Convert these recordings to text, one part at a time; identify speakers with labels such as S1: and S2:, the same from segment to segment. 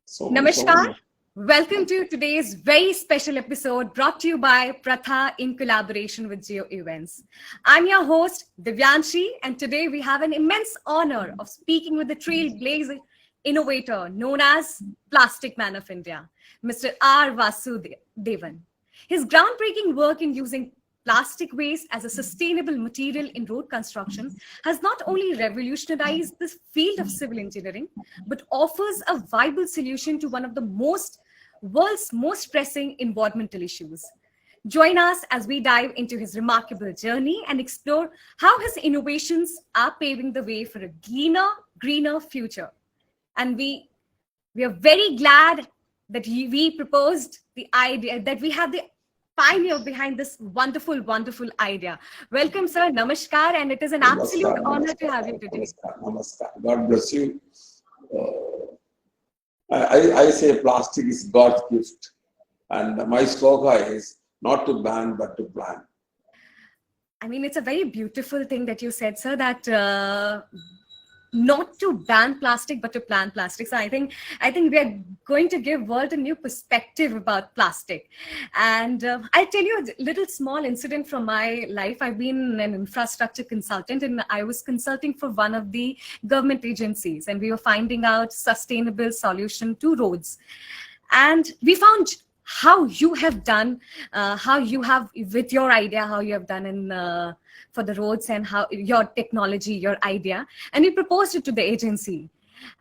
S1: Namaskar. Welcome to today's very special episode brought to you by Pratha in collaboration with Geo Events. I'm your host, Divyanshi, and today we have an immense honor of speaking with the trailblazing innovator known as Plastic Man of India, Mr. R. Vasudevan. His groundbreaking work in using plastic waste as a sustainable material in road construction has not only revolutionized the field of civil engineering, but offers a viable solution to one of the world's most pressing environmental issues. Join us as we dive into his remarkable journey and explore how his innovations are paving the way for a cleaner, greener future. And we are very glad that we proposed the idea, that we have the pioneer behind this wonderful, wonderful idea. Welcome, sir. Namaskar, and it is an absolute honor to have you today.
S2: Namaskar. God bless you. I say plastic is God's gift, and my slogan is not to ban but to plan.
S1: I mean, it's a very beautiful thing that you said, sir, that not to ban plastic but to plan plastic. So I think we are going to give world a new perspective about plastic. And I'll tell you a little small incident from my life. I've been an infrastructure consultant, and I was consulting for one of the government agencies, and we were finding out sustainable solution to roads. And we found how you have done, how you have, with your idea, how you have done in for the roads, and how your technology, your idea, and we proposed it to the agency,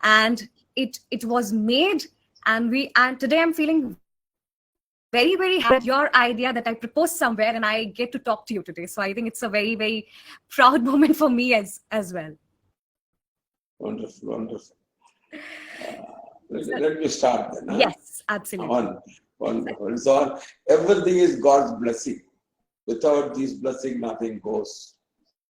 S1: and it was made, and today I'm feeling very, very happy with your idea that I proposed somewhere, and I get to talk to you today. So I think it's a very, very proud moment for me as well.
S2: Wonderful. Let me start then. Huh?
S1: Yes, absolutely.
S2: Wonderful. So everything is God's blessing. Without this blessing, nothing goes.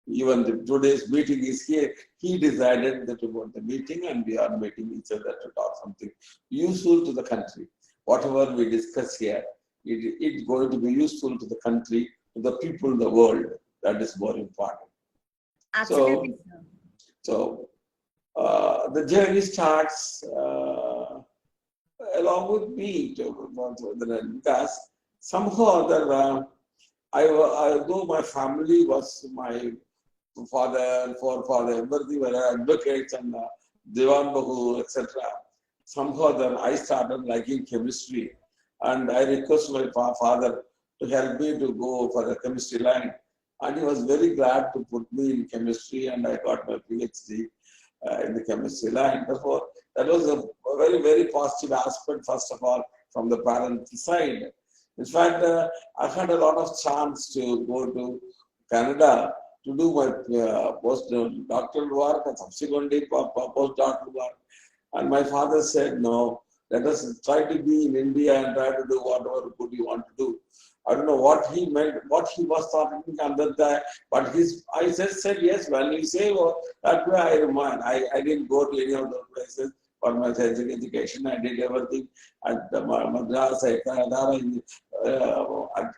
S2: Even today's meeting is here. He decided that about the meeting, and we are meeting each other to talk something useful to the country. Whatever we discuss here, it's going to be useful to the country, to the people, the world. That is more important.
S1: Absolutely.
S2: So the journey starts along with me, because somehow or other, though my family was my father and forefather, everything were advocates and Divan Bahu, etc. Somehow then I started liking chemistry, and I requested my father to help me to go for the chemistry line, and he was very glad to put me in chemistry, and I got my PhD in the chemistry line. Therefore, that was a very, very positive aspect, first of all, from the parent side. In fact, I had a lot of chance to go to Canada to do my postdoctoral work and subsequently postdoctoral work. And my father said, no, let us try to be in India and try to do whatever good you want to do. I don't know what he meant, what he was talking under that, but I just said yes. When you say that way, I remind. I didn't go to any of those places for my education. I did everything at the Madras, at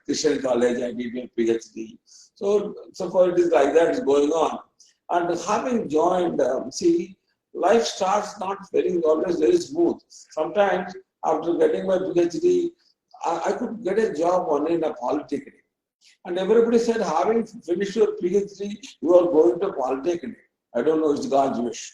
S2: Christian College. I did my PhD. So far it is like that is going on. And having joined, life starts not always very smooth. Sometimes after getting my PhD, I could get a job only in a polytechnic. And everybody said, having finished your PhD, you are going to polytechnic. I don't know, it's God's wish.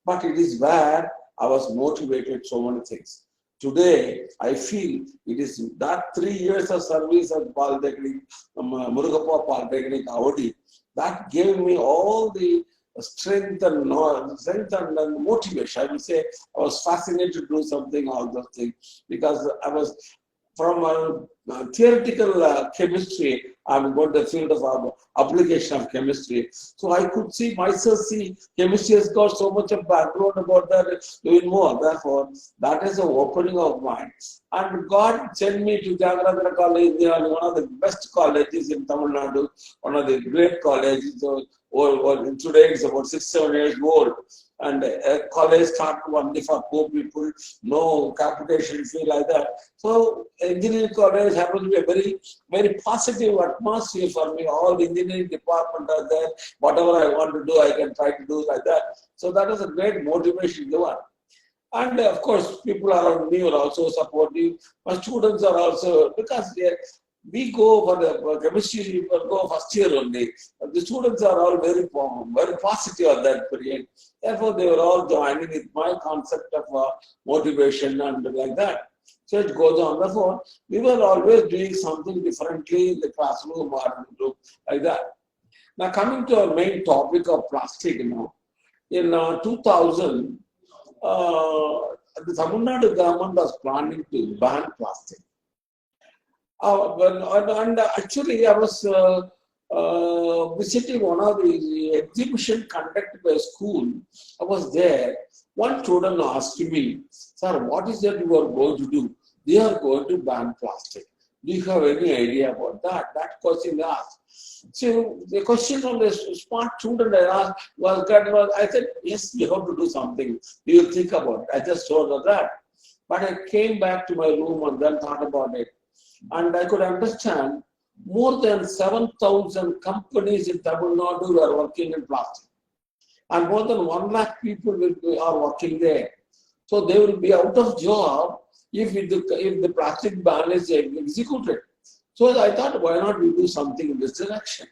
S2: But it is where I was motivated so many things. Today, I feel it is that 3 years of service at Polytechnic, Murugappa Polytechnic, Avadi, that gave me all the strength and motivation. I would say I was fascinated to do something, all those things, because I was from theoretical chemistry, I'm going to the field of application of chemistry. So I could see myself, chemistry has got so much of background about that, doing more. Therefore, that is an opening of mind. And God sent me to Jagannatha College, one of the best colleges in Tamil Nadu, one of the great colleges. Today it's about 6-7 years old. And a college started only for poor people, no capitation fee like that. So engineering college happens to be a very, very positive atmosphere for me. All the engineering department are there. Whatever I want to do, I can try to do like that. So that was a great motivation given. And of course, people around me are also supportive. My students are also, because we go for the chemistry, we go first year only. The students are all very positive at that period. Therefore, they were all joining with my concept of motivation and like that. So it goes on. Therefore, we were always doing something differently in the classroom or in the group, like that. Now, coming to our main topic of plastic, in 2000, uh, the Tamil Nadu government was planning to ban plastic. And actually, I was visiting one of the exhibition conducted by a school. I was there. One student asked me, "Sir, what is that you are going to do? They are going to ban plastic. Do you have any idea about that?" That question asked. So the question from the smart student I asked was, I said, "Yes, we have to do something. Do you think about it?" I just told her that. But I came back to my room and then thought about it. And I could understand more than 7,000 companies in Tamil Nadu are working in plastic. And more than 1 lakh people are working there. So they will be out of job if the plastic ban is executed. So I thought, why not we do something in this direction?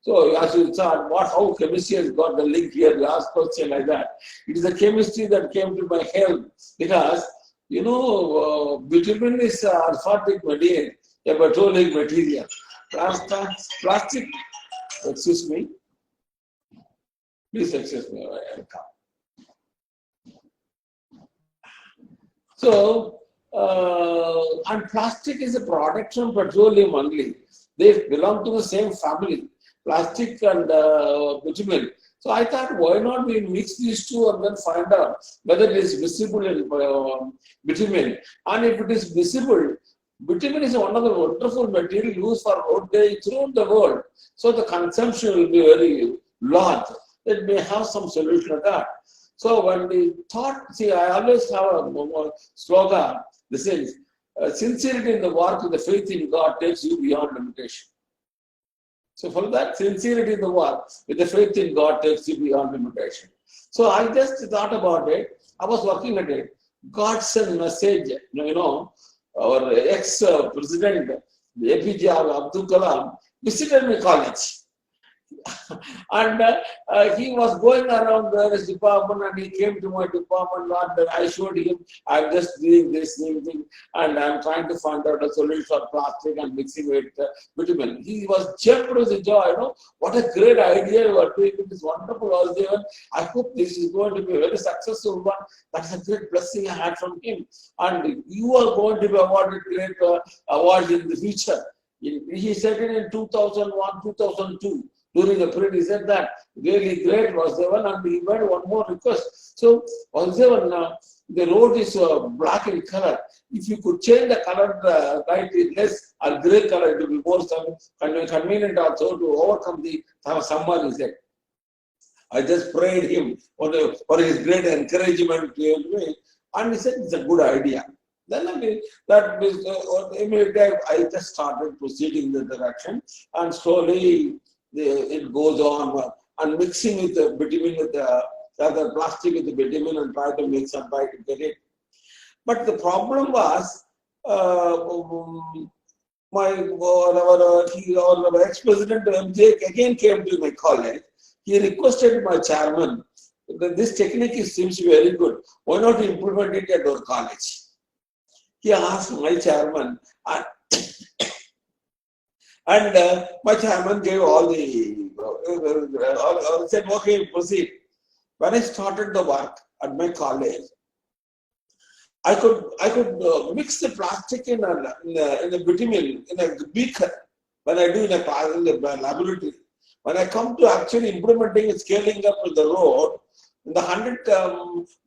S2: So as you thought, how chemistry has got the link here, last question like that. It is the chemistry that came to my help because, bitumen is alphatic material, a petroleum material. Plastic, excuse me, please excuse me. So, and plastic is a product from petroleum only. They belong to the same family, plastic and bitumen. So I thought, why not we mix these two and then find out whether it is visible in bitumen. And if it is visible, bitumen is one of the wonderful materials used for road day throughout the world. So the consumption will be very large. It may have some solution to that. So when we thought, I always have a slogan, this is, sincerity in the work with the faith in God takes you beyond limitation. So for that, sincerity in the work with the faith in God takes you beyond limitation. So I just thought about it. I was working at it. God sent message, our ex-president, APJ Abdul Kalam, visited my college. And he was going around his department and he came to my department and I showed him, I'm just doing this thing and I'm trying to find out a solution for plastic and mixing with bitumen. He was jumped with joy, what a great idea you are doing. It is wonderful, Vasudevan. I hope this is going to be a very successful one. That's a great blessing I had from him. And you are going to be awarded great awards in the future. He said it in 2001, 2002. During the period, he said that really great Vasudevan, and he made one more request. So, Vasudevan, the road is black in color. If you could change the color, light is less or grey color, it will be more convenient also to overcome the summer, he said. I just prayed him for his great encouragement to me, and he said it's a good idea. Then immediately I just started proceeding in the direction, and slowly it goes on and mixing with the bitumen with the plastic with the bitumen and try to mix and try to get it. But the problem was our ex-president MJ again came to my college. He requested my chairman that this technique seems very good. Why not implement it at our college? He asked my chairman, and my chairman gave all the, said, okay, proceed. When I started the work at my college, I could mix the plastic in a bitumen, in a beaker, when I do in the laboratory. When I come to actually implementing and scaling up the road, in the 100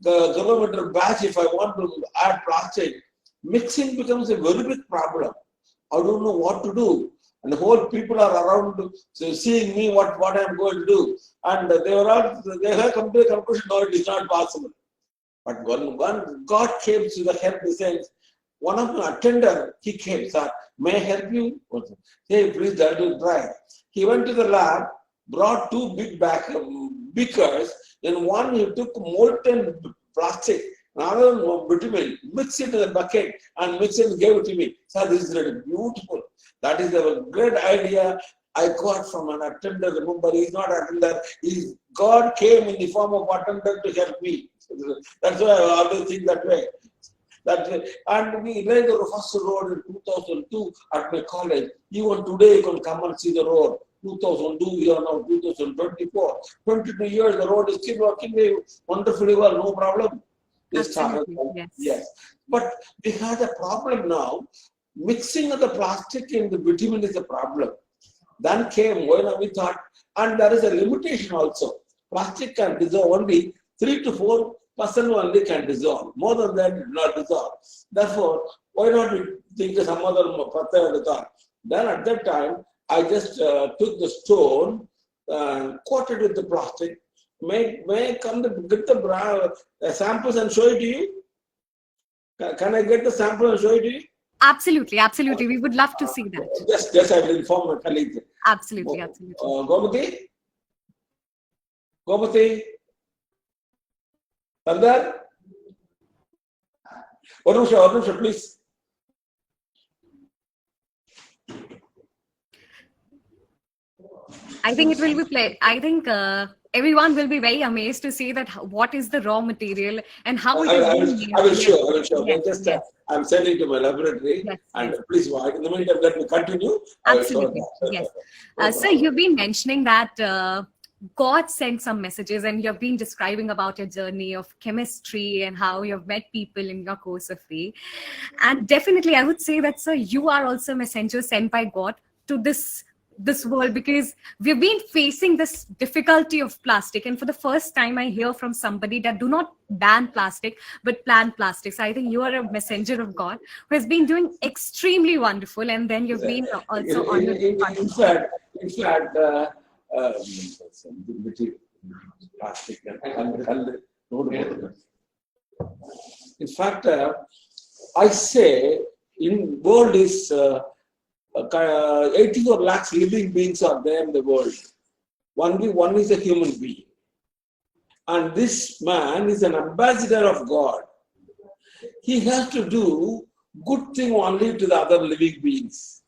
S2: kilometer batch, if I want to add plastic, mixing becomes a very big problem. I don't know what to do. And the whole people are around seeing me what I am going to do. And they have come to a conclusion, no, it is not possible. But when God came to the help, he said, one of the attendant, he came, sir, may I help you? Hey, please, don't try. He went to the lab, brought two big beakers. In one, he took molten plastic Another one, bitumen, mix it in a bucket and mix it and gave it to me. Sir, this is really beautiful. That is a great idea I got from an attendant. Remember, he's not an attendant. God came in the form of attendant to help me. That's why I always think that way. And we laid the first road in 2002 at my college. Even today, you can come and see the road. 2002, we are now 2024. 22 years, the road is still working wonderfully well, no problem. Yes. But we had a problem now. Mixing of the plastic in the bitumen is a problem. Then came when we thought, and there is a limitation also. Plastic can dissolve only 3 to 4% only can dissolve. More than that, it not dissolve. Therefore, why not we think of some other pattern? Then at that time, I just took the stone, coated with the plastic. May I come to get the samples and show it to you? Can I get the sample and show it to you?
S1: Absolutely. We would love to see that.
S2: Just I will inform my colleagues.
S1: Absolutely.
S2: Gopati? Sardar? One nimisha, please.
S1: I think it will be play. I think everyone will be very amazed to see that what is the raw material and how it is.
S2: I will show. Yes. I'm sending to my laboratory, and please, in the meantime, let me continue.
S1: Absolutely, yes. Sir, you've been mentioning that God sent some messages, and you've been describing about your journey of chemistry and how you've met people in your course of way. And definitely, I would say that, sir, you are also a messenger sent by God to this world, because we've been facing this difficulty of plastic, and for the first time I hear from somebody that do not ban plastic but plan plastics. I think you are a messenger of God who has been doing extremely wonderful, and then you've been also honored.
S2: In fact, I say in world is 84 lakhs living beings are there in the world. One is a human being. And this man is an ambassador of God. He has to do good thing only to the other living beings.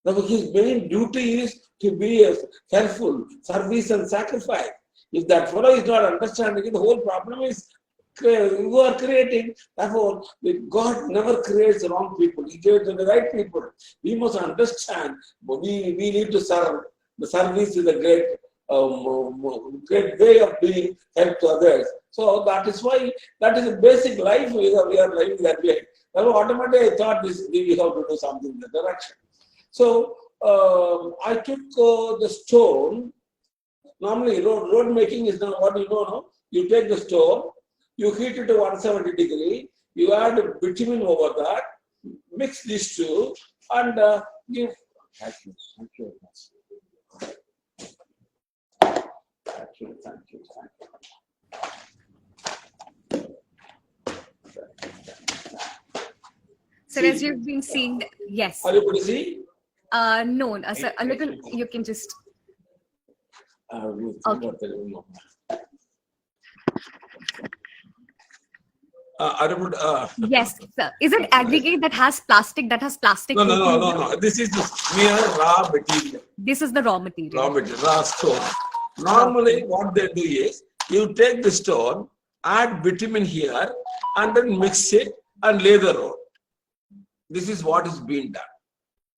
S2: Therefore, his main duty is to be helpful, service and sacrifice. If that fellow is not understanding it, the whole problem is you are creating. Therefore, God never creates the wrong people. He creates the right people. We must understand we need to serve. The service is a great way of being help to others. So that is why that is a basic life we are living that way. Therefore, automatically I thought we have to do something in that direction. So I took the stone. Normally, road making is not what you know. No? You take the stone. You heat it to 170 degrees, you add bitumen over that, mix these two, and give. Thank you.
S1: So as you've been seeing, yes.
S2: Are you able to see?
S1: No, sir, a little, you can just. Okay. Yes, sir. Is it aggregate that has plastic? No.
S2: This is the mere raw material.
S1: This is the raw material.
S2: Raw stone. Normally, what they do is you take the stone, add bitumen here, and then mix it and lay the road. This is what is being done.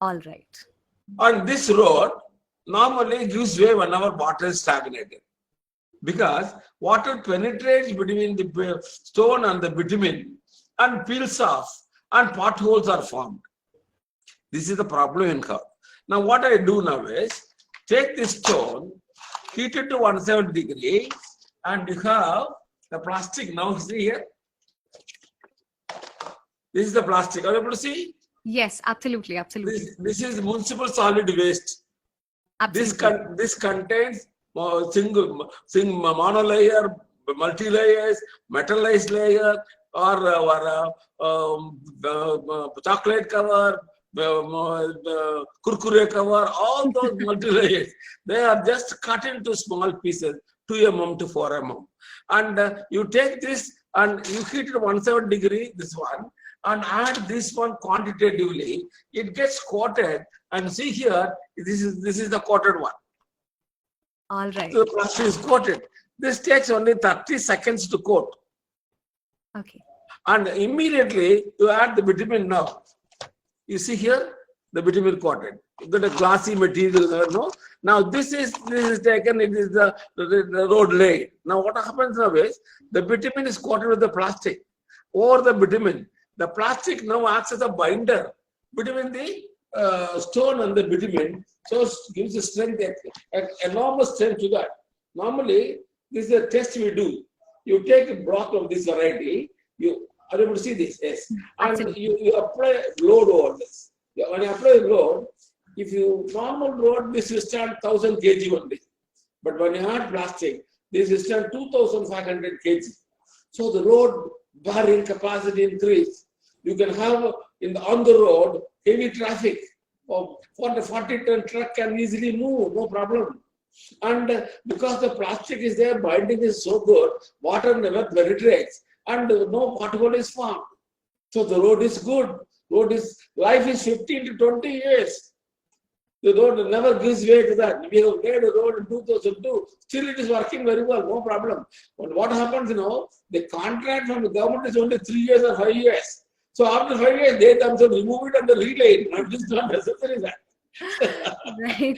S1: All right.
S2: On this road, normally gives way whenever water is stagnated. Because water penetrates between the stone and the bitumen and peels off, and potholes are formed. This is the problem in curve. Now what I do now is take this stone, heat it to 170 degrees, and you have the plastic. Now see here. This is the plastic. Are you able to see?
S1: Yes, absolutely.
S2: This is municipal solid waste. Absolutely. This contains single monolayer, multi-layers, metallized layer, or chocolate cover, kurkure cover, all those multi-layers. They are just cut into small pieces, 2 mm to 4 mm. And you take this and you heat it 170 degrees, this one, and add this one quantitatively, it gets coated. And see here, this is the coated one.
S1: All right.
S2: So the plastic is coated. This takes only 30 seconds to coat.
S1: Okay.
S2: And immediately you add the bitumen now. You see here, the bitumen coated. You get a glossy material there, no? Now this is taken, it is the road laid. Now what happens now is, the bitumen is coated with the plastic. Over the bitumen, the plastic now acts as a binder between the stone and the bitumen, so it gives a strength, enormous strength to that. Normally, this is a test we do. You take a block of this variety, you are able to see this, yes, and you apply load over this. When you apply load, if you normal load, this will stand 1000 kg only. But when you add plastic, this will stand 2500 kg. So the road bearing capacity increase. You can have on the road heavy traffic. For the 40-ton truck can easily move, no problem. And because the plastic is there, binding is so good, water never penetrates, and no pothole is formed. So the road is good. Life is 15 to 20 years. The road never gives way to that. We have made a road in 2002. Still it is working very well, no problem. But what happens, the contract from the government is only 3 years or 5 years. So after 5 years, they themselves remove it and they relay it. It is not necessary that.
S1: Right.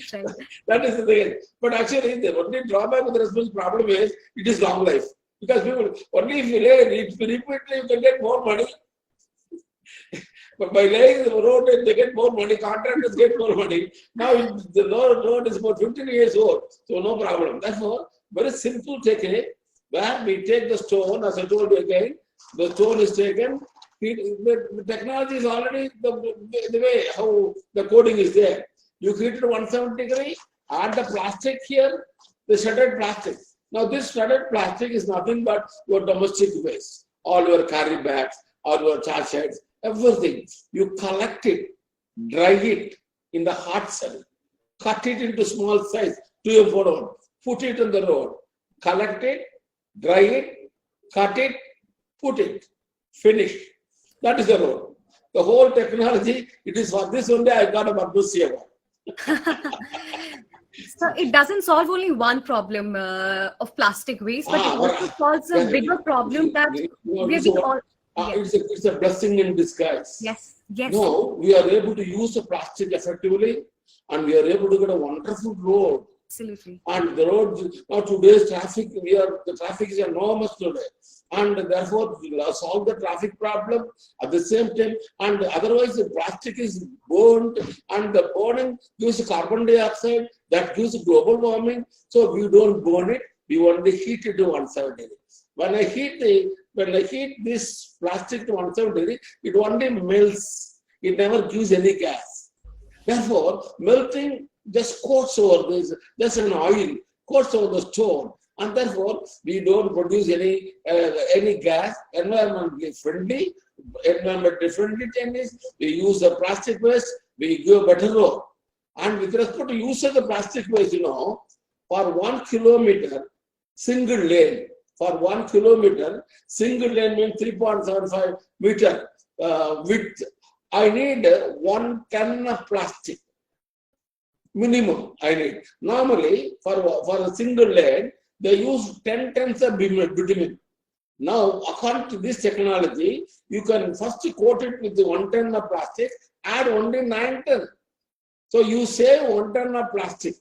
S2: That is the thing. But actually, the only drawback with the response problem is, it is long life. Because people, only if you lay it repeatedly, you can get more money. But by laying the road, they get more money, contractors get more money. Now the road is about 15 years old, so no problem. Therefore, very simple technique where we take the stone, as I told you again, the stone is taken. The technology is already the way how the coding is there. You heat it 170 degrees, add the plastic here, the shredded plastic. Now this shredded plastic is nothing but your domestic waste, all your carry bags, all your sachets, everything. You collect it, dry it in the hot sun, cut it into small size, 2 or 4, put it on the road, collect it, dry it, cut it, put it, finish. That is the road. The whole technology, it is for this only I got a Padmashri award.
S1: So it doesn't solve only one problem of plastic waste, but it also solves a bigger problem that we have been all. Yes.
S2: It's a blessing in disguise.
S1: Yes.
S2: No, we are able to use the plastic effectively, and we are able to get a wonderful road.
S1: Absolutely.
S2: And the road, now today's traffic, the traffic is enormous today. And therefore, we will solve the traffic problem at the same time. And otherwise, the plastic is burned, and the burning gives carbon dioxide, that gives global warming. So we don't burn it, we only heat it to 170 degrees. When I heat this plastic to 170 degrees, it only melts. It never gives any gas. Therefore, melting just coats over this, just an oil, coats over the stone. And therefore, we don't produce any gas, environmentally friendly. Environmentally friendly thing is, we use the plastic waste, we give a better road. And with respect to use of the plastic waste, for 1 kilometer, single lane, for 1 kilometer, single lane means 3.75 meter width. I need 1 ton of plastic. Minimum I need. Normally, for a single lane, they use 10 tons of bitumen. Now, according to this technology, you can first coat it with 1 ton of plastic, add only 9 tons. So you save 1 ton of plastic,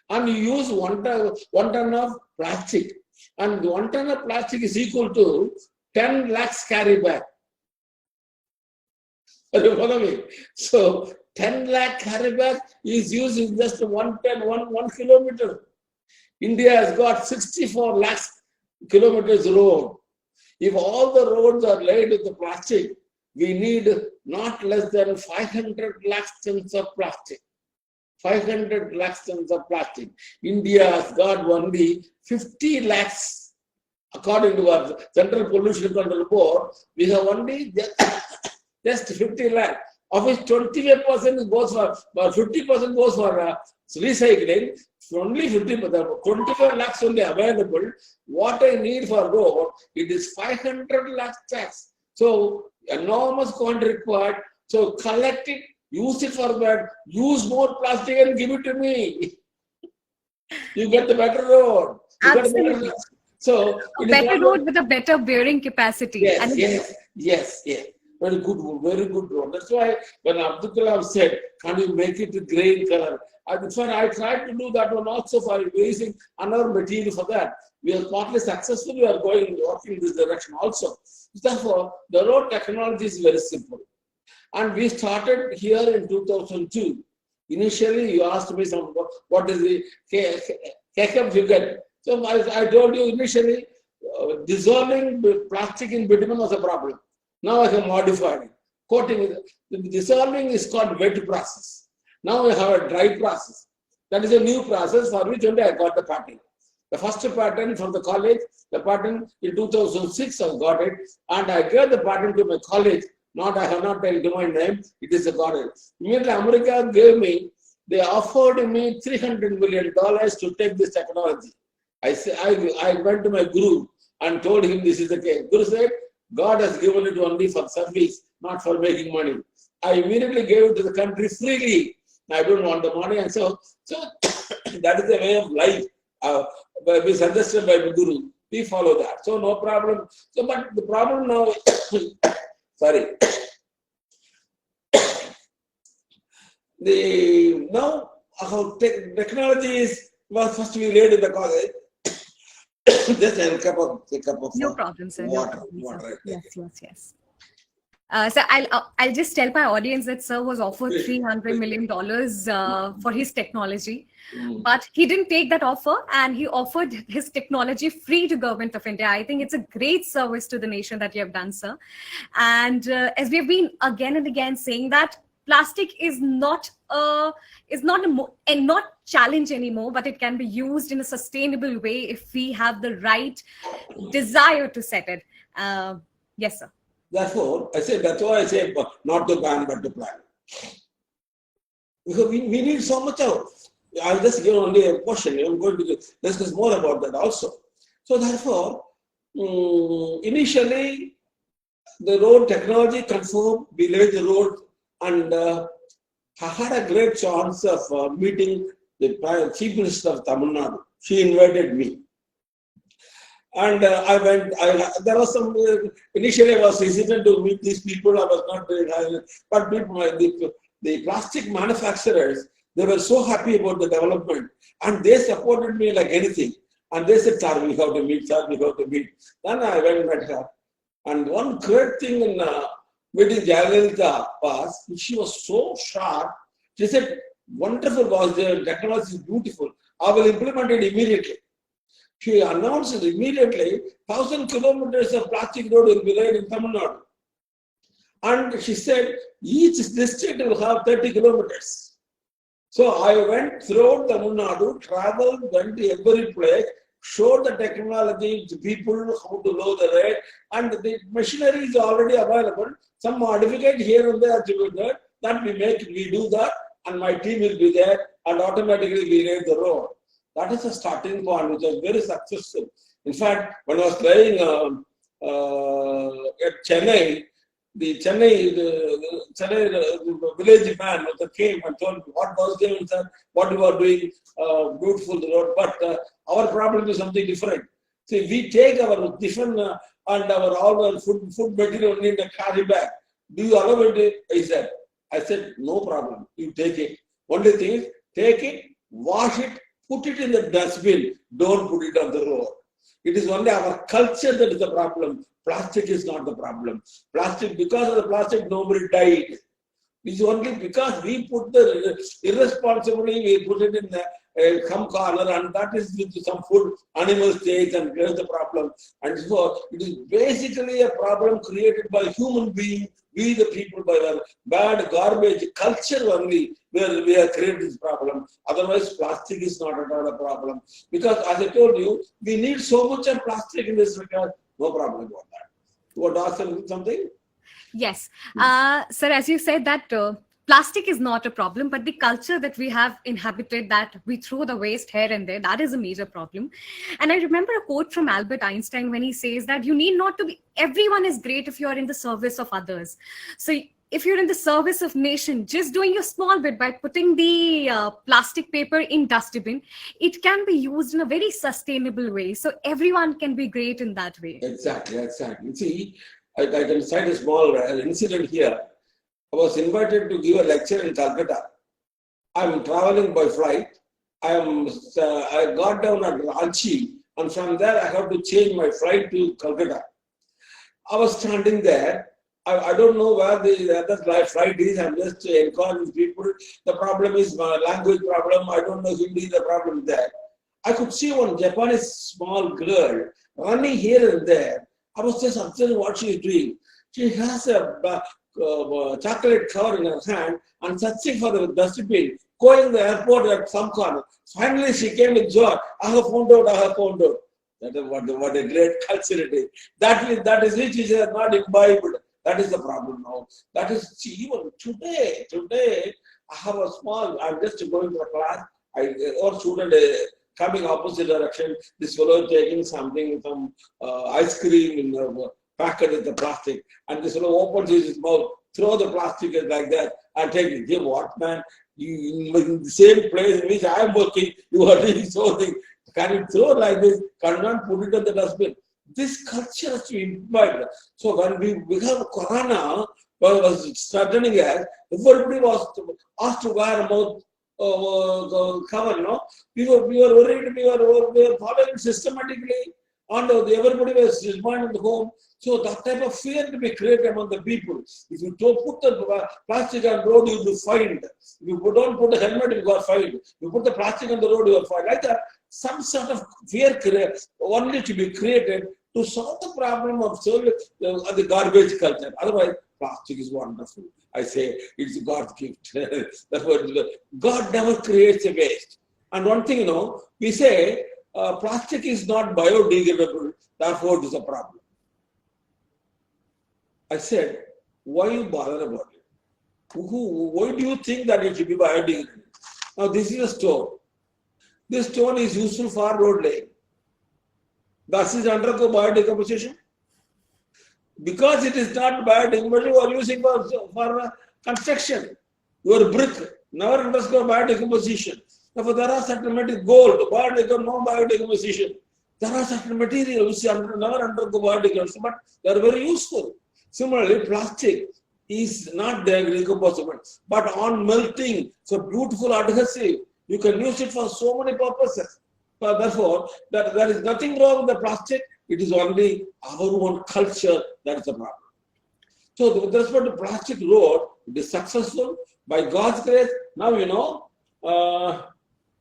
S2: and you use 1 ton of plastic. And 1 ton of plastic is equal to 10 lakhs carry bag. You follow me? So 10 lakh carry bag is used in just 1 kilometer. India has got 64 lakhs kilometers road. If all the roads are laid with the plastic, we need not less than 500 lakhs tons of plastic. 500 lakhs tons of plastic. India has got only 50 lakhs. According to our Central Pollution Control Board, we have only just 50 lakhs. of which 25% goes for, 50% goes for recycling, only 50%, 25 lakhs only available. What I need for road, it is 500 lakhs tax. So enormous quantity required. So collect it, use it for that, use more plastic and give it to me. You get the better road. You
S1: Absolutely.
S2: get the better, so
S1: a better road with a better bearing capacity.
S2: Yes, yes. Very good road. That's why when Abdul Kalam said, can you make it a grey color? I tried to do that one also for using another material for that. We are partly successful. We are working in this direction also. Therefore, the road technology is very simple. And we started here in 2002. Initially, you asked me what is the K-cup you get. So I told you initially, dissolving plastic in bitumen was a problem. Now I have modified it. Coating, the dissolving is called wet process. Now I have a dry process. That is a new process for which only I got the patent. The first patent from the college, the patent in 2006 I got it, and I gave the patent to my college. I have not told my name, it is a college. Immediately America gave me, they offered me $300 million to take this technology. I went to my guru and told him this is the case. Guru said, God has given it only for service, not for making money. I immediately gave it to the country freely. I don't want the money. And so that is the way of life. We suggested by the guru. We follow that. So no problem. So, but the problem now, sorry. Now our technology is first we read in the college. Just a cup of
S1: no problem, sir.
S2: Water.
S1: No problem, sir. Yes. So I'll just tell my audience that sir was offered $300 million for his technology, but he didn't take that offer, and he offered his technology free to Government of India. I think it's a great service to the nation that you have done, sir. And as we have been again and again saying that plastic is not a challenge anymore, but it can be used in a sustainable way if we have the right desire to set it. Yes, sir.
S2: That's why I say not to ban but to plan. Because we need so much of. I'll just give only a question. I'm going to discuss more about that also. So therefore, initially the road technology confirmed, we laid the road, and I had a great chance of meeting the Chief Minister of Tamil Nadu. She invited me. And I went, there was some, initially I was hesitant to meet these people, I was not very, but the plastic manufacturers, they were so happy about the development, and they supported me like anything. And they said, sir, we have to meet. Then I went and met her. And one great thing in meeting Jayalalitha was, she was so sharp, she said, wonderful was the technology is beautiful. I will implement it immediately. She announced immediately 1,000 kilometers of plastic road will be laid in Tamil Nadu. And she said, each district will have 30 kilometers. So I went throughout Tamil Nadu, traveled, went to every place, showed the technology to people how to load the rate, and the machinery is already available. Some modification here and there to do that we do that, and my team will be there, and automatically we lay the road. That is a starting point, which was very successful. In fact, when I was playing at Chennai, the village man came and told me, what Vasudevan said, what you are doing, beautiful the road, but our problem is something different. See, we take our different and all our food material only in the carry bag. Do you allow it? I said, no problem, you take it. Only thing is, take it, wash it, put it in the dustbin, don't put it on the road. It is only our culture that is the problem. Plastic is not the problem. Plastic, because of the plastic, nobody died. It's only because we put irresponsibly, we put it in some corner, and that is with some food, animals take and create the problem. And so it is basically a problem created by human beings, we the people, by our bad garbage culture only, where we have created this problem. Otherwise, plastic is not at all a problem. Because as I told you, we need so much of plastic in this regard, no problem about that. You want to ask something?
S1: Yes. Sir, as you said that plastic is not a problem, but the culture that we have inhabited, that we throw the waste here and there, that is a major problem. And I remember a quote from Albert Einstein when he says that you need not to be, everyone is great if you are in the service of others. So if you're in the service of nation, just doing your small bit by putting the plastic paper in dustbin, it can be used in a very sustainable way. So everyone can be great in that way.
S2: Exactly, exactly. See, I can cite a small incident here. I was invited to give a lecture in Calcutta. I'm traveling by flight. I got down at Ranchi, and from there I have to change my flight to Calcutta. I was standing there. I don't know where the other flight is. I'm just encouraging people. The problem is my language problem. I don't know Hindi. The problem there. I could see one Japanese small girl running here and there. I was just observing what she is doing. She has a chocolate cover in her hand and searching for the dustbin, going to the airport at some corner. Finally, she came with joy. I have found out, I have found out. That is what a great culture it is. That is which is not imbibed. That is the problem now. That is, see, even today, I have a small, I'm just going to a class, or student coming opposite direction, this fellow taking something, some ice cream in the packet with the plastic, and this fellow opens his mouth, throw the plastic like that, and take it. Hey, what man? You in the same place in which I am working, you are doing something. Can you throw like this? Cannot put it in the dustbin. This culture has to be imbibed. So when we have Corona was threatening us, everybody was asked to wear a mouth cover. No, we were worried. We were following systematically, and everybody was reminded at home. So that type of fear to be created among the people. If you don't put the plastic on the road, you will be fined. If you don't put the helmet, you are fined. If you put the plastic on the road, you are fined. Like that, some sort of fear only to be created to solve the problem of the garbage culture. Otherwise, plastic is wonderful. I say it's God's gift. That's what God never creates a waste. And one thing, we say plastic is not biodegradable, therefore it is a problem. I said, why you bother about it? Why do you think that it should be biodegradable? Now this is a stone. This stone is useful for road laying. Does it undergo biodecomposition? Because it is not biodegradable, you are using for construction. Your brick never undergo biodecomposition. Therefore, there are certain materials, gold, no biodecomposition. There are certain materials which never undergo biodecomposition, but they are very useful. Similarly, plastic is not decomposable, but on melting, so beautiful adhesive, you can use it for so many purposes. But therefore, there is nothing wrong with the plastic. It is only our own culture that is the problem. So with respect to plastic road, it is successful by God's grace. Now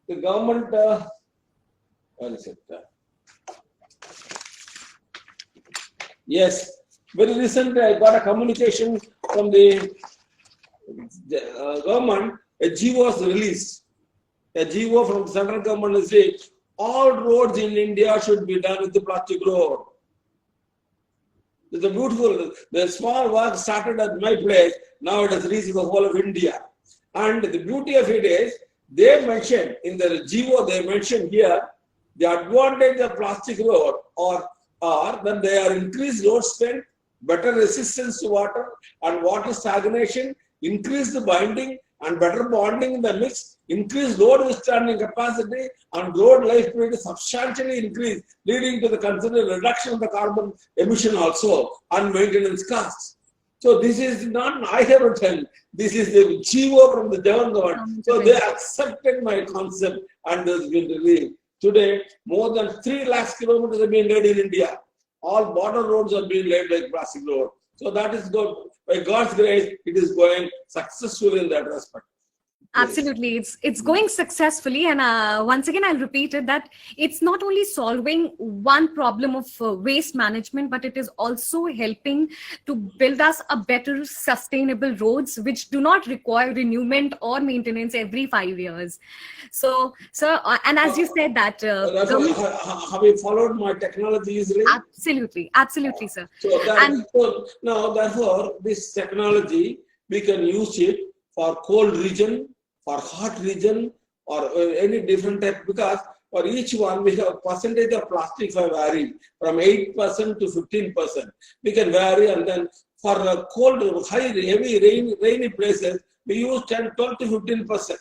S2: the government. What is it? Yes. Very recently, I got a communication from the government. A GO was released. A GO from the central government is saying all roads in India should be done with the plastic road. It's a beautiful. The small work started at my place. Now it has reached the whole of India. And the beauty of it is, they mentioned in the GO, they mentioned here the advantage of plastic road are that they are increased road strength, better resistance to water and water stagnation, increased binding and better bonding in the mix, increased load withstanding capacity, and road life period substantially increased, leading to the considerable reduction of the carbon emission also and maintenance costs. So this is not I have written, this is the GO from the German government. So they accepted my concept and has been released. Today, more than 3 lakh kilometers have been laid in India. All border roads are being laid like plastic road. So that is good. By God's grace, it is going successfully in that respect. Yes.
S1: Absolutely, it's going successfully, and once again, I'll repeat it that it's not only solving one problem of waste management, but it is also helping to build us a better, sustainable roads which do not require renewment or maintenance every 5 years. So, sir, and as you said that
S2: Therefore,
S1: government,
S2: have you followed my technology easily?
S1: absolutely, absolutely, sir,
S2: So that
S1: and
S2: so now therefore this technology we can use it for cold region, for hot region, or any different type, because for each one we have percentage of plastic are varied from 8% to 15%. We can vary, and then for cold, high, heavy rainy places we use 10, 12 to 15%.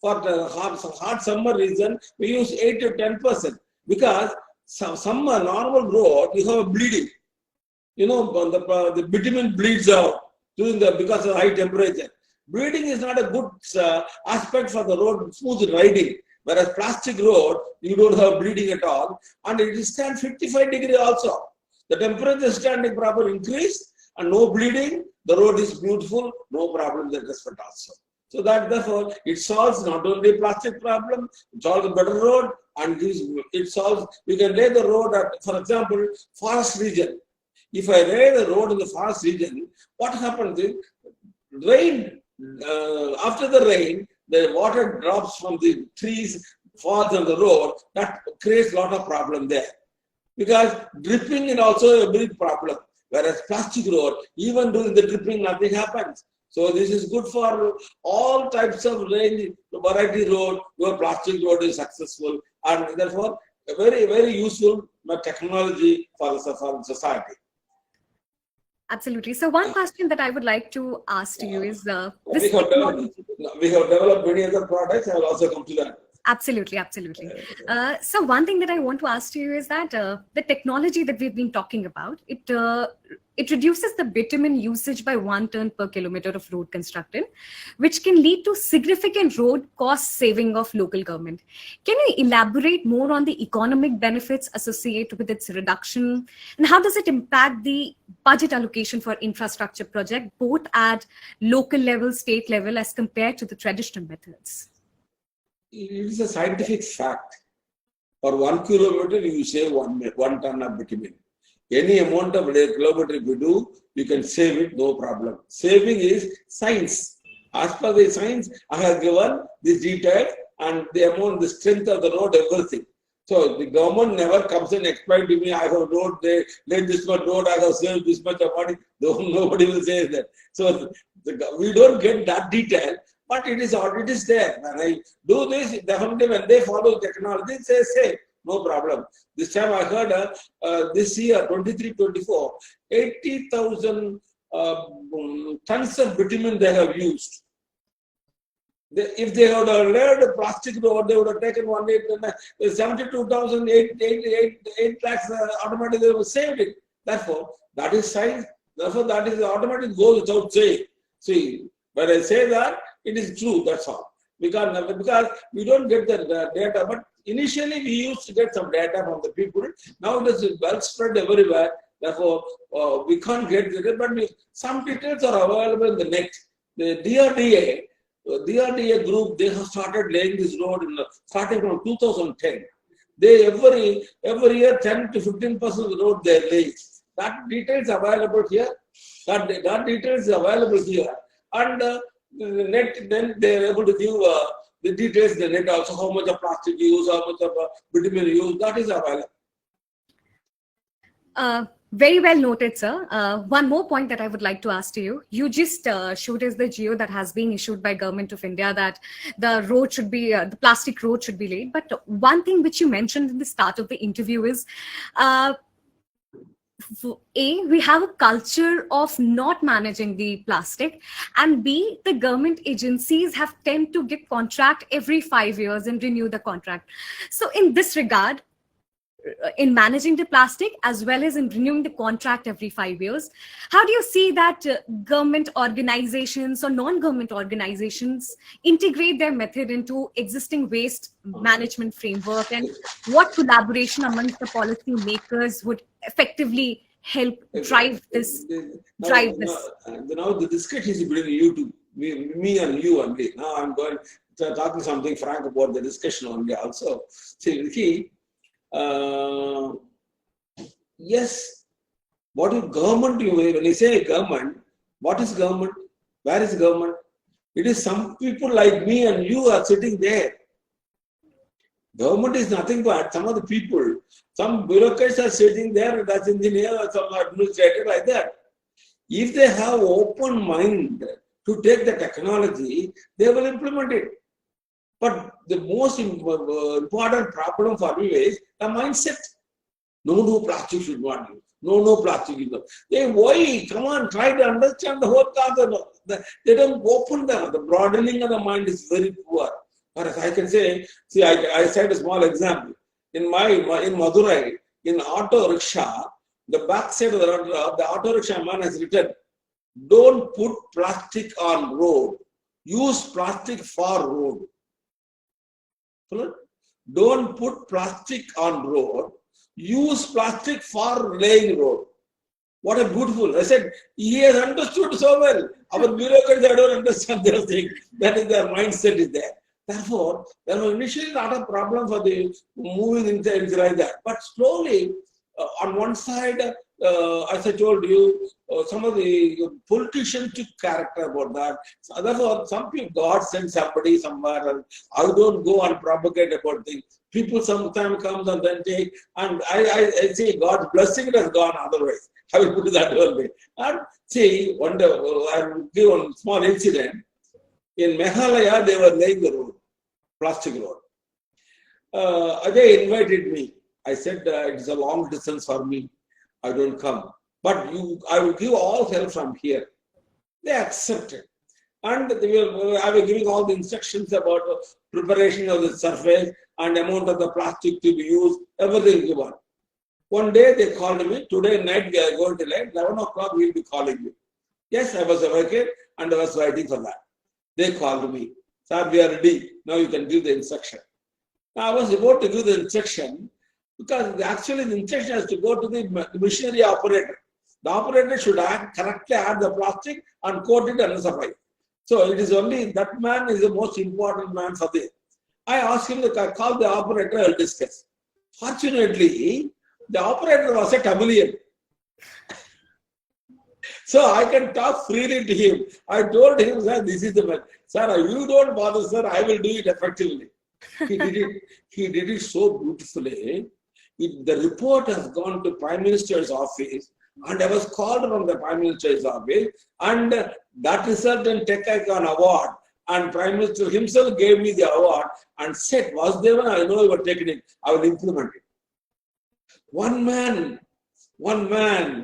S2: For the hot summer region we use 8 to 10%, because some normal road you have bleeding. The bitumen bleeds out during because of high temperature. Bleeding is not a good aspect for the road smooth riding. Whereas plastic road, you don't have bleeding at all, and it is stand 55 degree also. The temperature standing proper increase and no bleeding. The road is beautiful, no problem in that respect also. So therefore it solves not only plastic problem, it solves a better road, and it solves. We can lay the road at, for example, forest region. If I lay the road in the forest region, what happens is rain. After the rain, the water drops from the trees, falls on the road. That creates a lot of problem there, because dripping is also a big problem. Whereas plastic road, even during the dripping, nothing happens. So this is good for all types of range, variety road. Your plastic road is successful, and therefore a very, very useful technology for society.
S1: absolutely. So, one question that I would like to ask to you is
S2: We
S1: this
S2: have
S1: technology.
S2: developed, we have developed many other products. I will also come to that.
S1: Absolutely, absolutely. So one thing that I want to ask you is that the technology that we've been talking about, it reduces the bitumen usage by 1 ton per kilometer of road constructed, which can lead to significant road cost saving of local government. Can you elaborate more on the economic benefits associated with its reduction, and how does it impact the budget allocation for infrastructure project, both at local level, state level, as compared to the traditional methods?
S2: It is a scientific fact. For 1 kilometer, you save 1 ton of bitumen. Any amount of kilometer you do, you can save it, no problem. Saving is science. As per the science, I have given this detail and the amount, the strength of the road, everything. So the government never comes and explains to me, I have road, they laid this much road, I have saved this much of money. Nobody will say that. So we don't get that detail. But it is there. When I do this, definitely when they follow technology, they say, no problem. This time I heard this year, 23-24, 80,000 tons of bitumen they have used. If they would have laid a plastic road, they would have taken 72,000, 8 lakhs automatically, they would have saved it. Therefore, that is science. Therefore, that is automatic goes without saying. See, when I say that, it is true, that's all. Because we don't get the data, but initially we used to get some data from the people. Now it is well spread everywhere. Therefore, we can't get the data, but some details are available in the net. The DRDA group, they have started laying this road starting from 2010. They every year 10 to 15% of the road they lay. That details available here. That details is available here, and the net, then they are able to give the details, the net also, how much of plastic use, how much of bitumen use, that is available.
S1: Very well noted, sir. One more point that I would like to ask to you. You just showed us the geo that has been issued by Government of India that the road should be, the plastic road should be laid. But one thing which you mentioned in the start of the interview is, we have a culture of not managing the plastic, and B, the government agencies have tend to get contract every 5 years and renew the contract. So in this regard, in managing the plastic as well as in renewing the contract every 5 years, how do you see that government organizations or non-government organizations integrate their method into existing waste management framework, and what collaboration amongst the policy makers would effectively help drive this?
S2: Now the discussion is between you two, me and you only. Now I'm going to talking something frank about the discussion only also. See, yes, what is government? When you say government, what is government? Where is government? It is some people like me and you are sitting there. Government is nothing but some of the people. Some bureaucrats are sitting there, that's engineer or some administrator like that. If they have open mind to take the technology, they will implement it. But the most important problem for me is the mindset. No, plastic should not use. No, plastic is not. Why? Come on, try to understand the whole concept. They don't open the broadening of the mind is very poor. Or as I can say, see, I said a small example. In Madurai, in auto rickshaw, the back side of the auto rickshaw man has written, don't put plastic on road. Use plastic for road. Don't put plastic on road. Use plastic for laying road. What a beautiful. I said, he has understood so well. Our bureaucrats, I don't understand their thing. That is their mindset is there. Therefore, there was initially not a problem for the moving things like that. But slowly, on one side, as I told you, some of the politicians took character about that. So therefore, some people, God sent somebody somewhere. I don't go and propagate about things. People sometimes come and then take, and I say God's blessing has gone otherwise. I will put it that way. And see, one day, I will give one small incident. In Meghalaya, they were laying the road, plastic road. They invited me. I said, it's a long distance for me. I don't come. But I will give all help from here. They accepted. And I was giving all the instructions about preparation of the surface and amount of the plastic to be used, everything given. One day they called me, today night we are going to late, 11 o'clock we will be calling you. Yes, I was awake and I was waiting for that. They called me, sir, we are ready, now you can give the instruction. Now I was about to give the instruction because actually the instruction has to go to the machinery operator. The operator should correctly add the plastic and coat it and supply. So it is only that man is the most important man for this. I asked him to call the operator, I will discuss. Fortunately, the operator was a Tamilian. So I can talk freely to him. I told him, sir, this is the man. Sir, you don't bother, sir, I will do it effectively. He did it so beautifully. The report has gone to Prime Minister's office and I was called from the Prime Minister's office and that resulted in Tech Icon Award. And Prime Minister himself gave me the award and said, Vasudevan, I know you are taking it, I will implement it. One man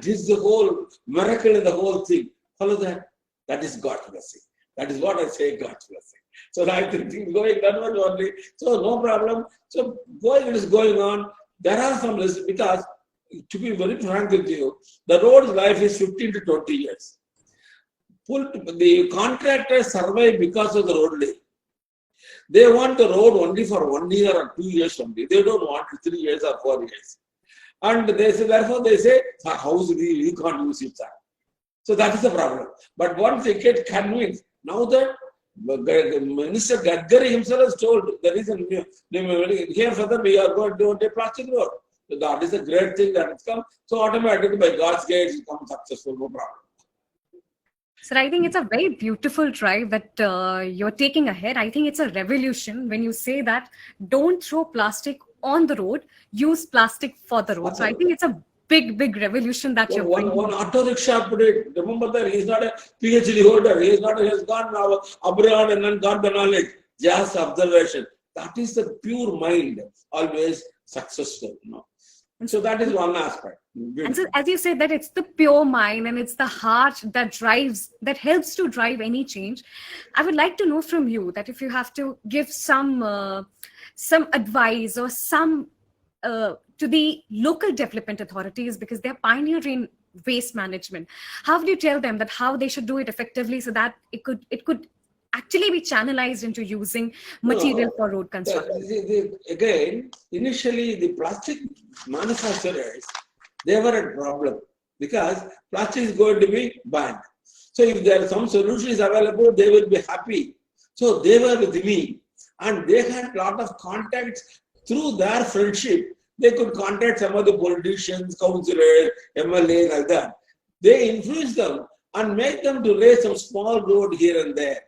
S2: is the whole miracle in the whole thing. Follow that. That is God's blessing. That is what I say, God's blessing. So I think things going that much only. So no problem. So it is going on. There are some risks because, to be very frank with you, the road's life is 15 to 20 years. The contractors survive because of the road lay. They want the road only for 1 year or 2 years only. They don't want 3 years or 4 years. And therefore they say, house we can't use it, sir. So that is the problem. But once they get convinced, now that Minister Gadkari himself has told the reason here further we are going to do a plastic road. So that is a great thing that has come. So automatically by God's grace it becomes successful, no problem.
S1: So I think it's a very beautiful drive that you're taking ahead. I think it's a revolution when you say that don't throw plastic on the road, use plastic for the road. So I think it's a big revolution that you're bringing.
S2: One auto rickshaw put it. Remember that he is not a PhD holder. He has gone now abroad and then got the knowledge. Just observation. That is the pure mind, always successful. No? And so that is one aspect.
S1: And so, as you said, that it's the pure mind and it's the heart that helps to drive any change. I would like to know from you that if you have to give some advice or some to the local development authorities, because they're pioneering waste management, how would you tell them that how they should do it effectively so that it could actually be channelized into using material for road construction?
S2: Again, initially the plastic manufacturers, they were a problem because plastic is going to be banned. So if there are some solutions available, they will be happy. So they were with me, and they had a lot of contacts through their friendship. They could contact some of the politicians, councillors, MLA, like that. They influenced them and make them to raise some small road here and there.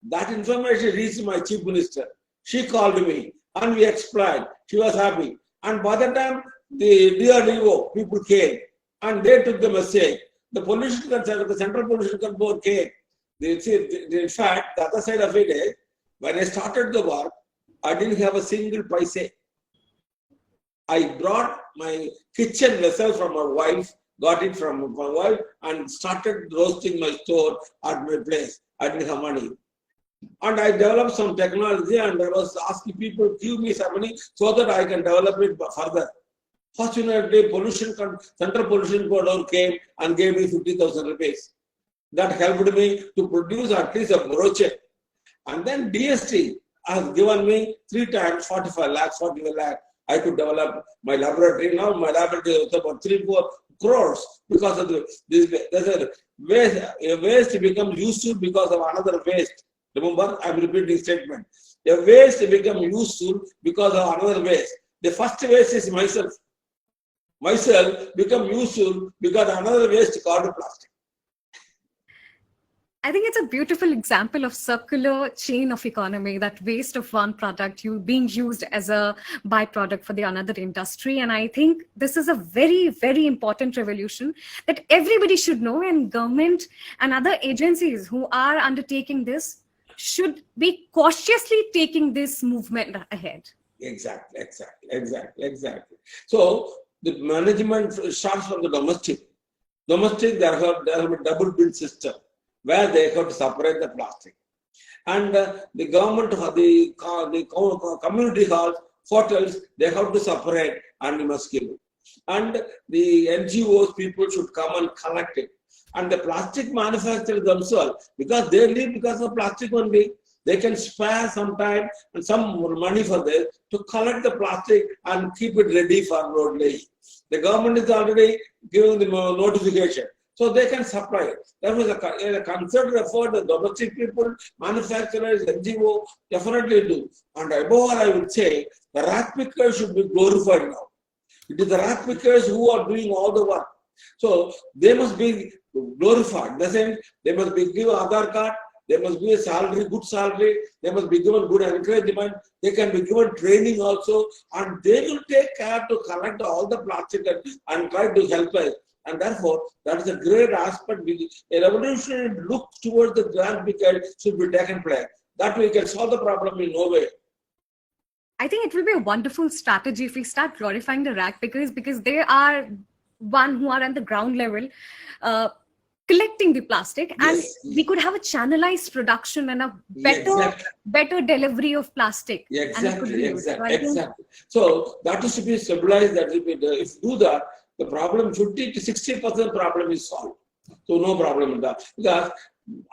S2: That information reached my chief minister. She called me and we explained. She was happy. And by the time the DRDO people came and they took the message, the Central Pollution Control Board came. In fact, the other side of it is, when I started the work, I didn't have a single paise. I brought my kitchen vessel from my wife, got it from my wife, and started roasting my store at my place. I didn't have money. And I developed some technology, and I was asking people to give me some money so that I can develop it further. Fortunately, Central Pollution Board came and gave me 50,000 rupees. That helped me to produce at least a brochure. And then DST has given me 3 times 45 lakhs. I could develop my laboratory. Now my laboratory is about 3-4 crores because of this. There's a waste becomes useful because of another waste. Remember, I'm repeating statement. A waste becomes useful because of another waste. The first waste is myself. Myself become useful because another waste called plastic.
S1: I think it's a beautiful example of circular chain of economy, that waste of one product being used as a byproduct for the another industry. And I think this is a very, very important revolution that everybody should know, and government and other agencies who are undertaking this should be cautiously taking this movement ahead.
S2: Exactly. So the management starts from the domestic. Domestic, they have a double bill system where they have to separate the plastic. And the government, the community halls, hotels, they have to separate and you must give it. And the NGOs, people should come and collect it. And the plastic manufacturers themselves, because they live because of plastic only, they can spare some time and some money for this to collect the plastic and keep it ready for road laying. The government is already giving the notification, so they can supply it. That was a concerted effort the domestic people, manufacturers, NGO definitely do. And above all, I would say the rat pickers should be glorified now. It is the rat pickers who are doing all the work. So they must be glorified. They must be given Aadhaar card, they must be a salary, good salary, they must be given good encouragement, they can be given training also, and they will take care to collect all the plastic and try to help us. And therefore, that is a great aspect. A revolutionary look towards the rat picker should be taken place. That way we can solve the problem in no way.
S1: I think it will be a wonderful strategy if we start glorifying the rat pickers, because they are one who are at the ground level collecting the plastic, and we could have a channelized production and a better delivery of plastic.
S2: Exactly. So that is to be stabilized. That will be if you do that, the problem 50 to 60% problem is solved. So no problem with that, because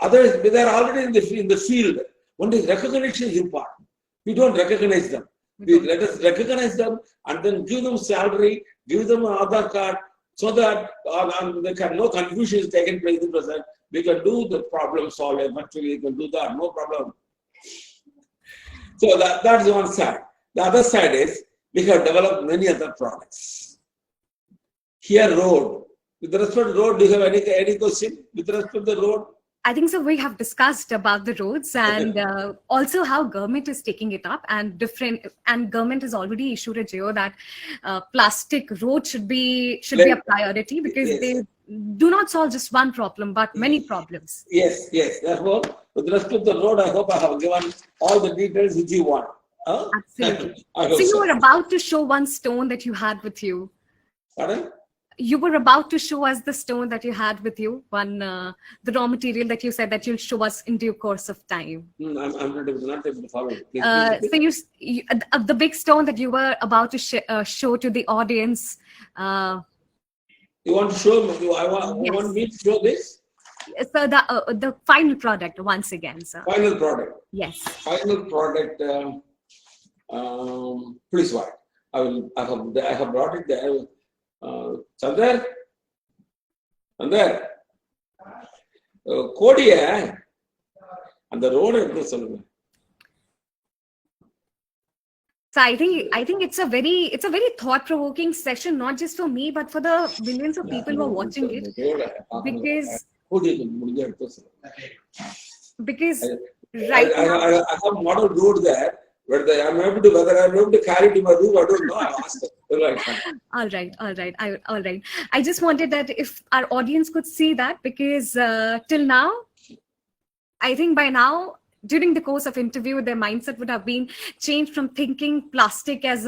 S2: others they are already in the field. Only recognition is important. We don't recognize them. Let us recognize them and then give them salary, give them an Aadhaar card, so that no confusion is taken place in present. We can do the problem solve eventually. We can do that, no problem. So that's one side. The other side is we have developed many other products. Here, road. With respect to road, do you have any question with respect to the road?
S1: I think so. We have discussed about the roads and also how government is taking it up, and government has already issued a GO that plastic road should be a priority, because they do not solve just one problem but many problems.
S2: Yes. Therefore, with respect to the road, I hope I have given all the details which you want.
S1: Absolutely. So you were about to show one stone that you had with you.
S2: Pardon?
S1: You were about to show us the stone that you had with you, the raw material that you said that you'll show us in due course of time.
S2: I'm not able to follow. Please.
S1: So the big stone that you were about to show to the audience.
S2: You want to show me? You want me to show this?
S1: So the final product once again, sir.
S2: Final product.
S1: Yes.
S2: Final product. Please wait. I have brought it there. Chandar? கோடிய அந்த road எடுத்து சொல்லுங்க.
S1: So I think it's a very thought-provoking session, not just for me, but for the millions of people who are watching it. Because right now
S2: I have model road there, but whether I'm able to carry to my room, I don't know. I asked her.
S1: All right. I just wanted that if our audience could see that, because till now, I think by now, during the course of interview, their mindset would have been changed from thinking plastic as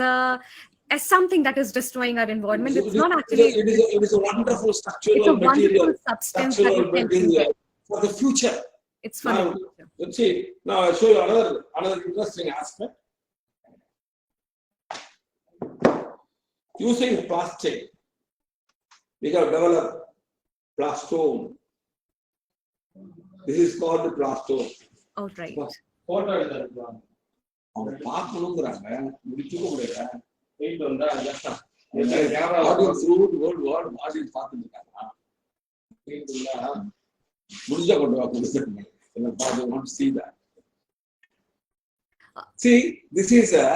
S1: something that is destroying our environment. It's not actually.
S2: It is a wonderful structural
S1: it's a
S2: material,
S1: wonderful substance that is
S2: material for the future.
S1: It's for the future.
S2: Let's see. Now I'll show you another interesting aspect. Using plastic, we have developed plastone. This is called the plastone.
S1: All right.
S2: Photo எடுத்துறாங்க. அவங்க பார்க்கணும்ங்கறாங்க. முடிச்சுக்க முடியல. Wait வந்தா just camera through world watch பார்த்துட்டு இருக்காங்க. வெயிட்ல முடிஞ்சா கொண்டு வா கொடுத்துட்டு. I want to see that. See, this is a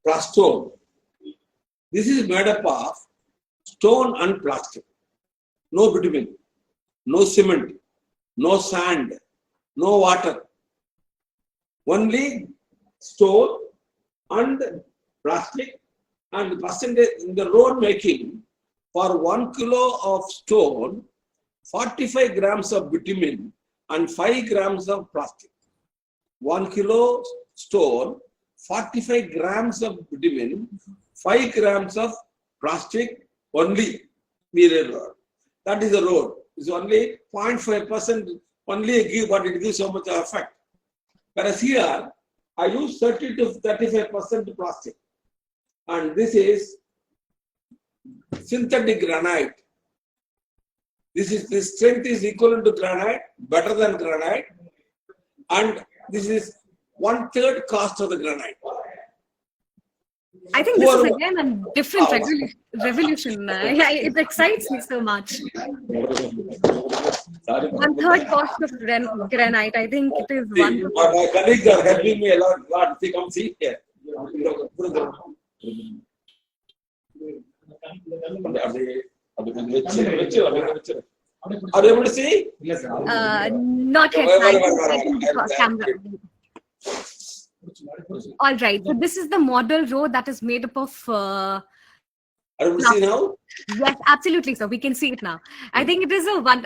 S2: plastone. This is made up of stone and plastic. No bitumen, no cement, no sand, no water. Only stone and plastic, and percentage in the road making. For 1 kilo of stone, 45 grams of bitumen and 5 grams of plastic. 1 kilo stone, 45 grams of bitumen, 5 grams of plastic only. That is the road. It's only 0.5%, only give, but it gives so much effect. Whereas here, I use 30 to 35% plastic. And this is synthetic granite. This strength is equivalent to granite, better than granite. And this is 1/3 cost of the granite.
S1: I think this is again a different revolution. It excites me so much. 1/3 cost of granite. I think it is wonderful.
S2: My colleagues are helping me a lot. See, come see here. Are you able to see?
S1: Not yet. I think because camera. All right. So this is the model road that is made up of.
S2: Are you able to see now?
S1: Yes, absolutely. So we can see it now. I think it is a one.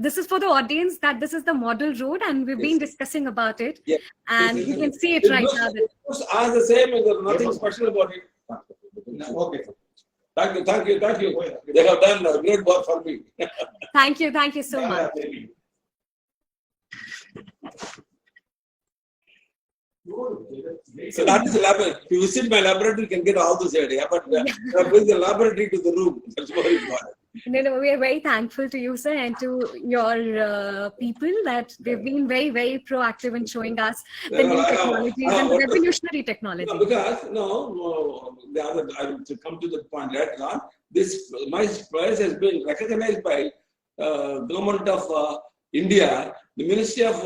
S1: This is for the audience that this is the model road, and we've been discussing about it.
S2: Yeah.
S1: And you can see it right now.
S2: It looks as the same. There's nothing special about it. Okay. Thank you. They have done great work for me.
S1: Thank you so much.
S2: So that is the laboratory. If you visit my laboratory, you can get all this idea. But I bring the laboratory to the room. That's what it's got.
S1: No, we are very thankful to you, sir, and to your people that they've been very, very proactive in showing us the new technologies and revolutionary technology.
S2: No, because the other, I will come to the point later on. My prize has been recognized by government of India, the Ministry of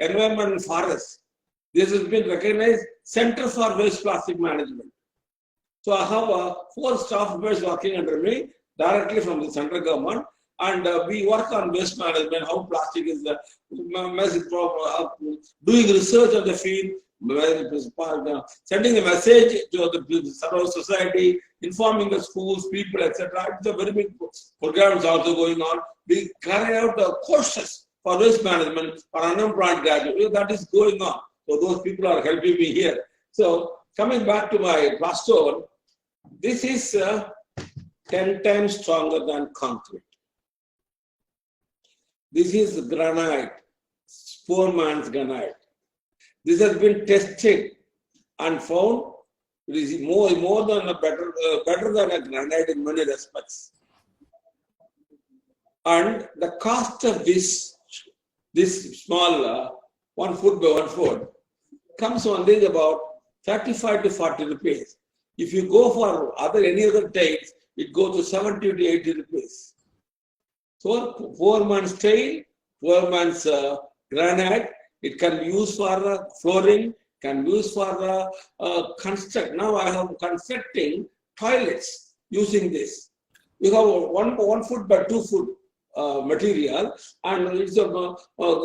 S2: Environment and Forests. This has been recognized Center for Waste Plastic Management. So I have 4 staff members working under me, directly from the central government, and we work on waste management, how plastic is doing research on the field, sending a message to the surrounding society, informing the schools, people, etc. It's a very big program is also going on. We carry out courses for waste management for unemployed graduates. That is going on. So those people are helping me here. So coming back to my plastone, this is 10 times stronger than concrete. This is granite, poor man's granite. This has been tested and found it is more than better than a granite in many respects. And the cost of this small 1 foot by 1 foot comes only about 35 to 40 rupees. If you go for any other types, it goes to 70 to 80 rupees. So 4 months tail, poor man's granite. It can be used for flooring, can be used for construct. Now I am constructing toilets using this. You have 1 foot by 2 foot material, and it's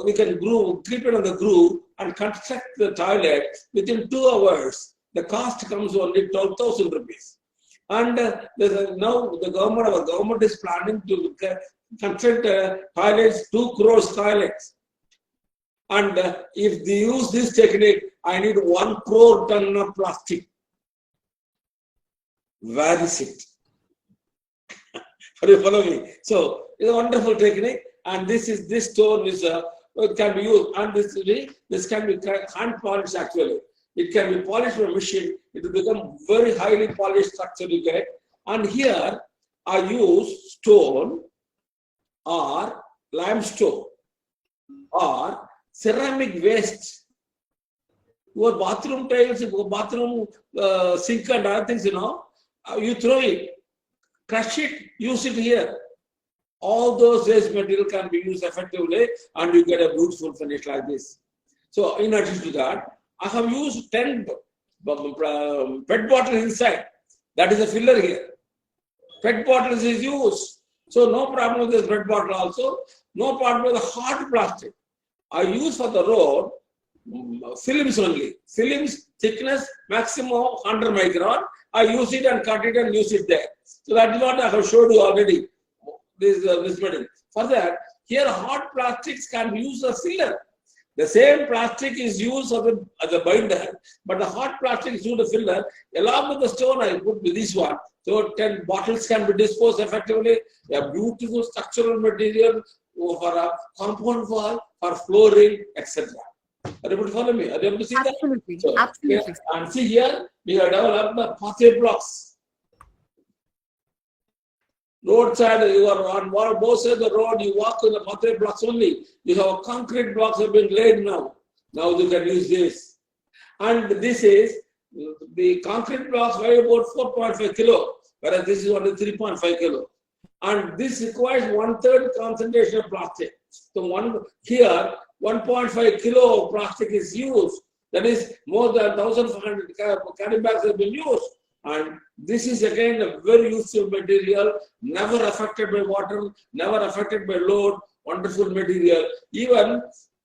S2: we can keep it on the groove and construct the toilet within 2 hours. The cost comes only 12,000 rupees. And now our government is planning to construct toilets, 2 crores toilets. And if they use this technique, I need 1 crore ton of plastic. Where is it? Are you following me? So it's a wonderful technique, and this stone is it can be used, and this can be hand polished actually. It can be polished with a machine. It will become very highly polished structure you get. And here I use stone or limestone or ceramic waste. Your bathroom tiles, bathroom sink and other things, you throw it, crush it, use it here. All those waste material can be used effectively, and you get a beautiful finish like this. So in addition to that, I have used 10 PET bottles inside. That is a filler here. PET bottles is used. So no problem with this PET bottle also. No problem with the hard plastic. I use for the road films only. Films thickness maximum 100 micron. I use it and cut it and use it there. So that is what I have showed you already. This material. For that, here hard plastics can be used as filler. The same plastic is used as a binder, but the hot plastic is used as a filler. Along with the stone, I put with this one. So 10 bottles can be disposed effectively. A beautiful structural material for a compound wall, for flooring, etc. Are you able to follow me? Are you able to see
S1: Absolutely.
S2: that? So,
S1: Absolutely.
S2: and see here, we have developed the pathway blocks. Roadside, you are on both sides of the road, you walk on the pathway blocks only. You have concrete blocks have been laid now. Now you can use this. And this is, the concrete blocks weigh about 4.5 kilo, whereas this is only 3.5 kilo. And this requires 1/3 concentration of plastic. So here, 1.5 kilo of plastic is used. That is more than 1,500 carry bags have been used. And this is again a very useful material, never affected by water, never affected by load, wonderful material. Even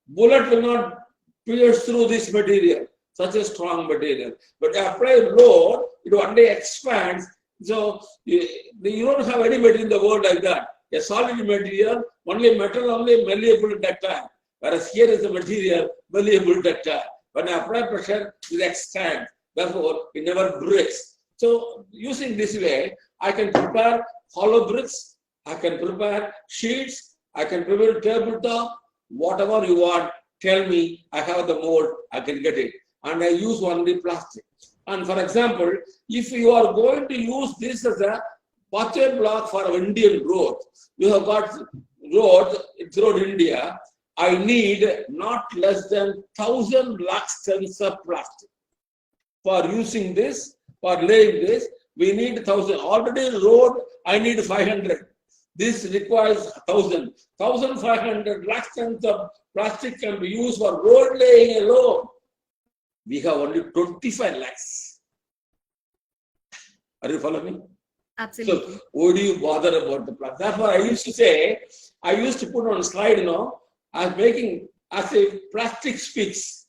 S2: bullet will not pierce through this material, such a strong material. But apply load, it one day expands. So you don't have any material in the world like that. A solid material, only metal, only malleable ductile. Whereas here is a material, malleable ductile. When I apply pressure, it expands. Therefore, it never breaks. So using this way, I can prepare hollow bricks, I can prepare sheets, I can prepare tabletop, whatever you want, tell me, I have the mold, I can get it. And I use only plastic. And for example, if you are going to use this as a pathway block for Indian road, you have got road, it's road India, I need not less than 1,000 lakhs tons of plastic. For using this, for laying this, we need 1,000. Already road, I need 500. This requires 1,000. 1,500 lakhs tons of plastic can be used for road laying alone. We have only 25 lakhs. Are you following me?
S1: Absolutely.
S2: So, why do you bother about the plastic? Therefore, I used to say, I used to put on a slide, I'm making, I say, plastic speaks.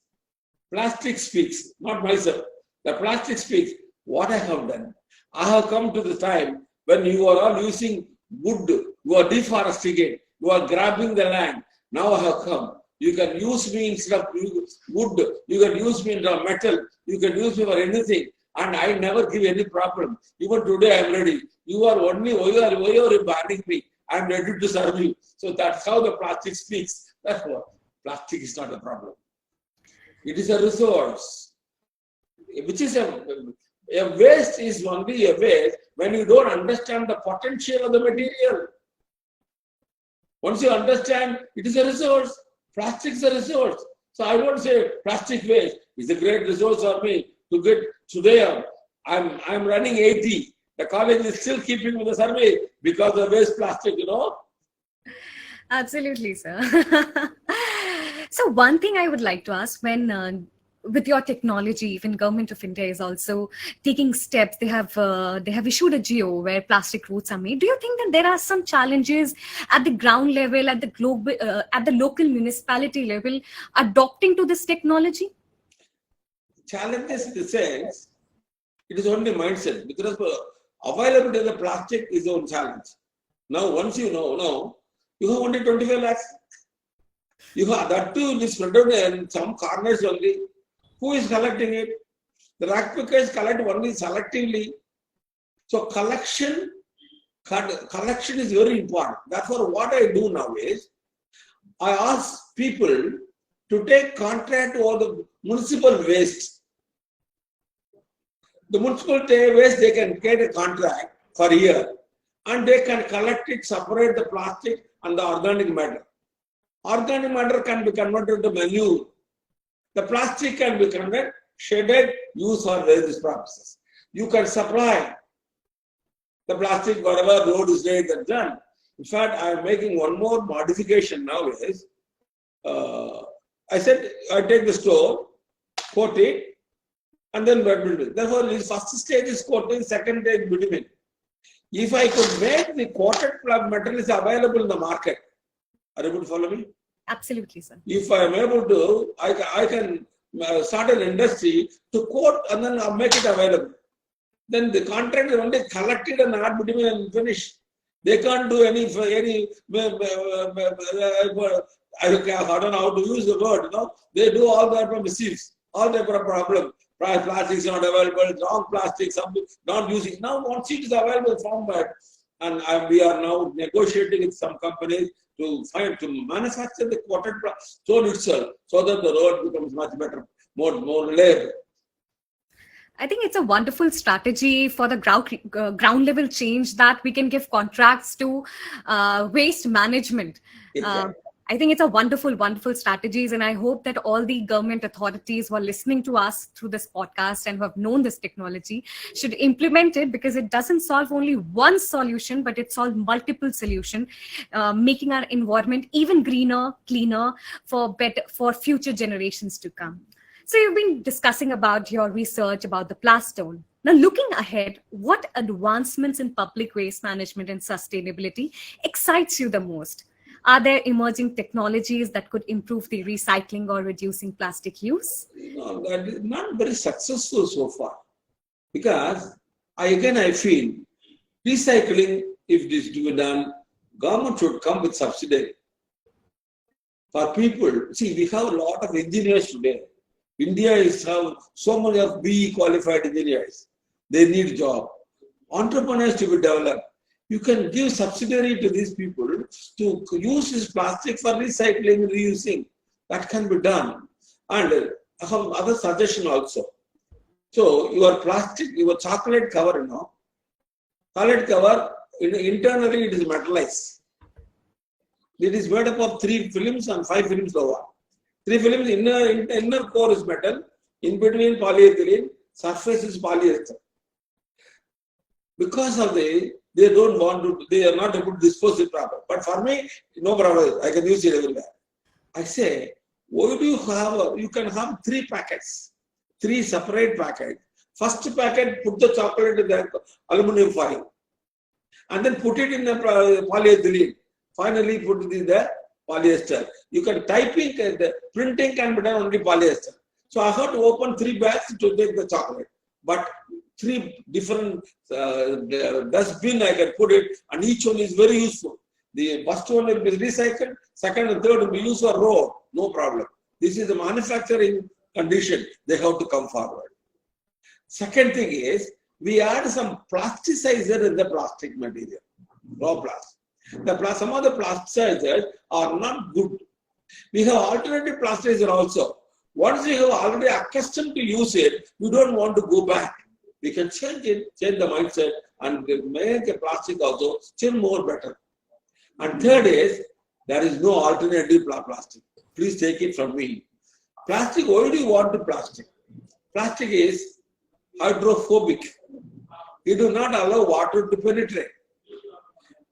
S2: Plastic speaks, not myself. The plastic speaks. What I have done, I have come to the time when you are all using wood, you are deforesting it, you are grabbing the land. Now I have come. You can use me instead of wood, you can use me instead of metal, you can use me for anything, and I never give any problem. Even today I am ready. You are only, why are you banning me? I am ready to serve you. So that's how the plastic speaks. Therefore, plastic is not a problem. It is a resource, which is a waste is only a waste when you don't understand the potential of the material. Once you understand, it is a resource. Plastic is a resource. So I don't say plastic waste is a great resource for me to get today. I'm running 80. The college is still keeping me the survey because of waste plastic,
S1: Absolutely, sir. So one thing I would like to ask, when with your technology, even Government of India is also taking steps. They have issued a geo where plastic routes are made. Do you think that there are some challenges at the ground level, at the global, at the local municipality level, adopting to this technology?
S2: Challenges in the sense, it is only mindset because availability of the plastic is one challenge. Now, once you know, you have only 25 lakhs. You have that too is spread out in some corners only. Who is collecting it? The rack pickers collect only selectively. So collection is very important. Therefore, what I do now is I ask people to take contract over the municipal waste. The municipal waste, they can get a contract for a year and they can collect it, separate the plastic and the organic matter. Organic matter can be converted to manure. The plastic can be converted, shredded, used for various purposes. You can supply the plastic, whatever road is laid and done. In fact, I am making one more modification now is, I said, I take the store, coat it, and then bitumen. Therefore, the first stage is coating, second stage bitumen. If I could make the coated metal is available in the market, are you able to follow me?
S1: Absolutely, sir.
S2: If I am able to, I can start an industry to coat and then make it available. Then the contract is only collected and add bitumen and finish. They can't do any I don't know how to use the word, They do all that from mischiefs, all the problem. Plastic is not available, wrong plastic, some not using. Now, once it is available from that, and we are now negotiating with some companies to manufacture the coated stone itself so that the road becomes much better, more reliable.
S1: I think it's a wonderful strategy for the ground level change that we can give contracts to waste management.
S2: Exactly.
S1: I think it's a wonderful strategies, and I hope that all the government authorities who are listening to us through this podcast and who have known this technology should implement it, because it doesn't solve only one solution, but it solves multiple solutions, making our environment even greener, cleaner for future generations to come. So you've been discussing about your research about the plastone. Now, looking ahead, what advancements in public waste management and sustainability excites you the most? Are there emerging technologies that could improve the recycling or reducing plastic use?
S2: That is not very successful so far. Because I feel recycling, if this to be done, government should come with subsidy. For people, see, we have a lot of engineers today. India is have so many of BE qualified engineers. They need job. Entrepreneurs to be developed. You can give subsidiary to these people to use this plastic for recycling, reusing. That can be done. And I have other suggestion also. So your plastic, your chocolate cover, chocolate cover, internally it is metallized. It is made up of 3 films and 5 films over. 3 films, inner core is metal, in between polyethylene, surface is polyester. Because of they don't want to, they are not able to dispose it properly. But for me, no problem, I can use it everywhere. I say, why do you can have 3 packets, 3 separate packets. First packet, put the chocolate in the aluminum foil. And then put it in the polyethylene. Finally, put it in the polyester. You can typing, the printing can be done only polyester. So I have to open 3 bags to take the chocolate. But 3 different dustbin I can put it, and each one is very useful. The first one will be recycled, second and third will be used for road, no problem. This is the manufacturing condition, they have to come forward. Second thing is, we add some plasticizer in the plastic material, raw plastic. Some of the plasticizers are not good. We have alternative plasticizer also. Once you have already accustomed to use it, you don't want to go back. We can change it, change the mindset, and make a plastic also still more better. And third is, there is no alternative plastic. Please take it from me. Plastic, why do you want the plastic? Plastic is hydrophobic. It does not allow water to penetrate.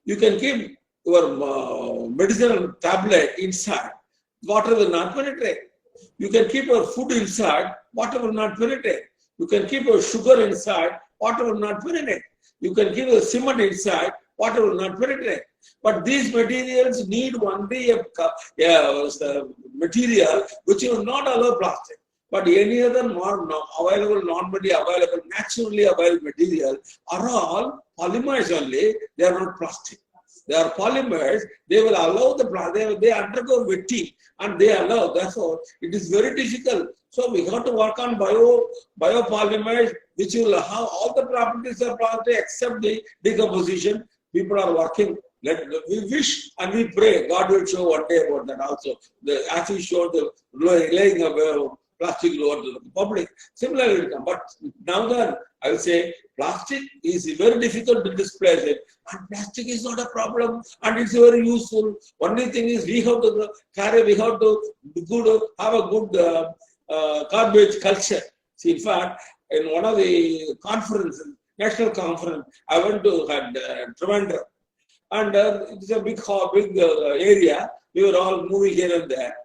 S2: You can keep your medicinal tablet inside, water will not penetrate. You can keep your food inside, water will not penetrate. You can keep your sugar inside, water will not penetrate. You can keep your cement inside, water will not penetrate. But these materials need only a material which will not allow plastic. But any other available, normally available, naturally available material are all polymers only, they are not plastic. They are polymers, they will allow the plastic, they undergo wetting and they allow, therefore it is very difficult. So we have to work on biopolymers which will have all the properties of plastic except the decomposition. People are working. We wish and we pray God will show one day about that also. As He showed the laying of plastic lower to the public. Similarly, it will come. But now then, I will say plastic is very difficult to displace it. And plastic is not a problem and it's very useful. Only thing is we have to carry, we have to have a good garbage culture. See, in fact, in one of the conferences, national conference, I went to Trivandrum. And it's a big area. We were all moving here and there.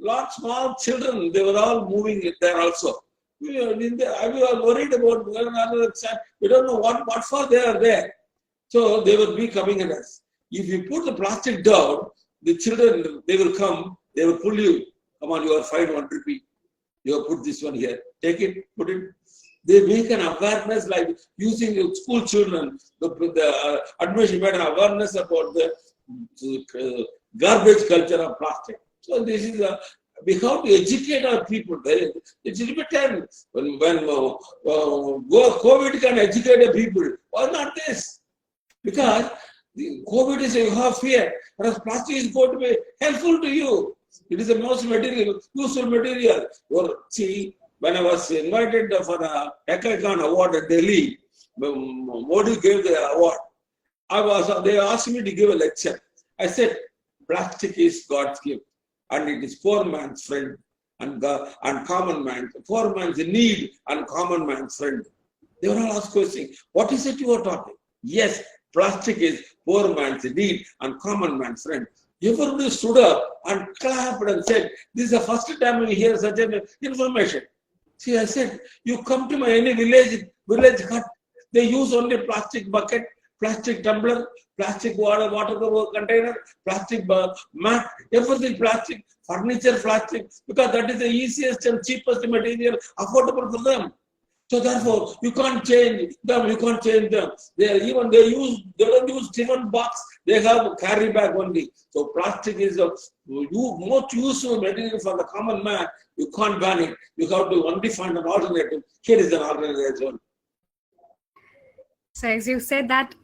S2: Lot small children, they were all moving there also. We were worried about another child. We don't know what for they are there. So they will be coming at us. If you put the plastic down, the children, they will come, they will pull you. Come on, you are fined 1 rupee. You have put this one here. Take it, put it. They make an awareness like using school children. The admission made an awareness about the garbage culture of plastic. So this is we have to educate our people. It's a bit time when COVID can educate the people. Why not this? Because the COVID is you have fear, whereas plastic is going to be helpful to you. It is the most useful material. See, when I was invited for the Ekaikan Award at Delhi, Modi gave the award. They asked me to give a lecture. I said, plastic is God's gift. And it is poor man's friend and common man's, poor man's need and common man's friend. They were all asked questions. What is it you are talking? Yes, plastic is poor man's need and common man's friend. Everybody stood up and clapped and said, this is the first time we hear such an information. See, I said, you come to any village hut, they use only plastic bucket, plastic tumbler, plastic water container, plastic mat, everything plastic, furniture plastic, because that is the easiest and cheapest material affordable for them. So therefore, you can't change them. They don't use different box. They have carry bag only. So plastic is the most useful material for the common man. You can't ban it. You have to only find an alternative. Here is an alternative.
S1: So as you said that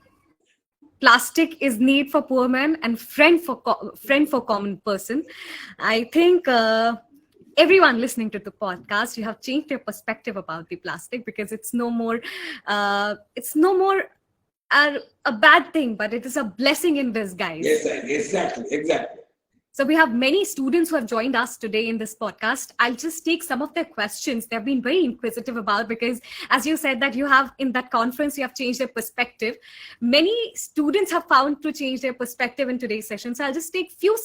S1: plastic is need for poor man and friend for common person. I think everyone listening to the podcast, you have changed your perspective about the plastic, because it's no more a bad thing, but it is a blessing in disguise.
S2: Yes, exactly.
S1: So we have many students who have joined us today in this podcast. I'll just take some of their questions. They've been very inquisitive about, because as you said that you have in that conference, you have changed their perspective. Many students have found to change their perspective in today's session. So I'll just take few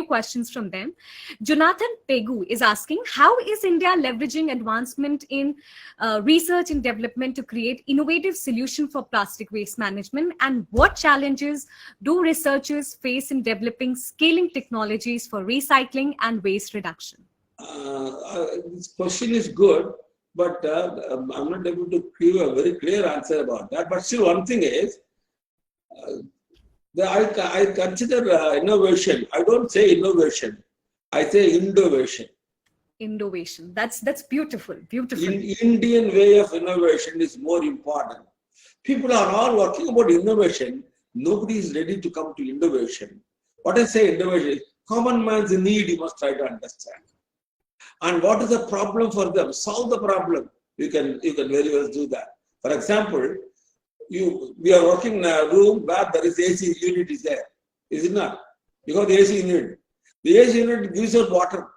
S1: questions from them. Jonathan Pegu is asking, how is India leveraging advancement in research and development to create innovative solution for plastic waste management? And what challenges do researchers face in developing scaling technologies for recycling and waste reduction?
S2: This question is good, but I'm not able to give a very clear answer about that. But still, one thing is, I consider innovation. I don't say innovation. I say innovation.
S1: Innovation. That's beautiful.
S2: Indian way of innovation is more important. People are all working about innovation. Nobody is ready to come to innovation. What I say innovation is common man's need, you must try to understand. And what is the problem for them? Solve the problem. You can very well do that. For example, we are working in a room where there is AC unit is there. Is it not? You have the AC unit. The AC unit gives out water.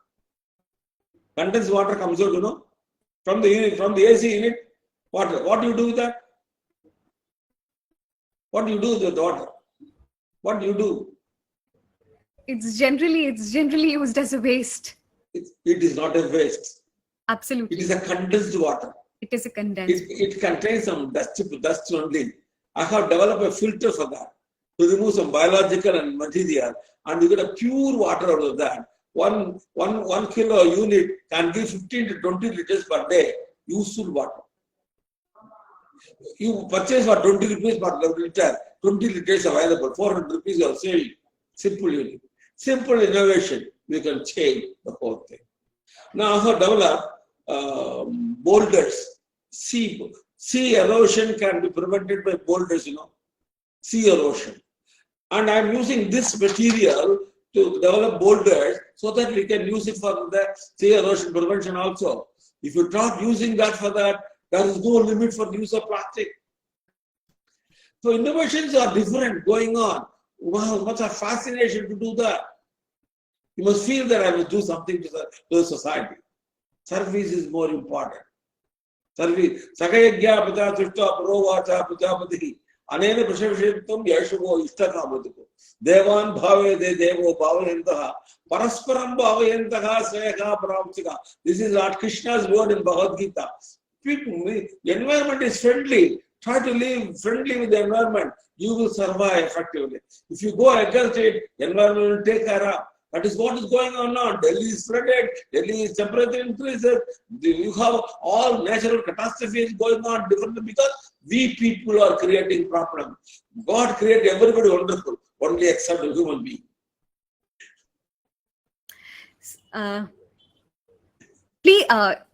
S2: Condensed water comes out, from the unit, from the AC unit, water. What do you do with that? What do you do with the water? What do you do?
S1: It's generally used as a waste.
S2: It is not a waste.
S1: Absolutely.
S2: It is a condensed water.
S1: It is a condensed.
S2: It contains some dust only. I have developed a filter for that to remove some biological and material, and you get a pure water out of that. One kilo unit can give 15 to 20 liters per day, useful water. You purchase for 20 rupees per liter, 20 liters available, 400 rupees you are saving. Simple unit. Simple innovation, we can change the whole thing. Now I have developed boulders. Sea erosion can be prevented by boulders, sea erosion. And I'm using this material to develop boulders so that we can use it for the sea erosion prevention also. If you start using that for that, there is no limit for the use of plastic. So innovations are different going on. Wow, much a fascination to do that. You must feel that I must do something to the society. Service is more important. Service. Sakayagya pita srishta parovacha prajapati. Anena prashavishittam yashuvo ishtakamadiko. Devan bhave de devo bhavayantaha. Parasparam bhavayantaha sneha paramchika. This is what Krishna's word in Bhagavad Gita. People, the environment is friendly. Try to live friendly with the environment. You will survive effectively. If you go against it, the environment will take care of. That is what is going on now. Delhi is flooded. Delhi's temperature increases. You have all natural catastrophes going on differently because we people are creating problems. God created everybody wonderful, only except a human being.
S1: Please,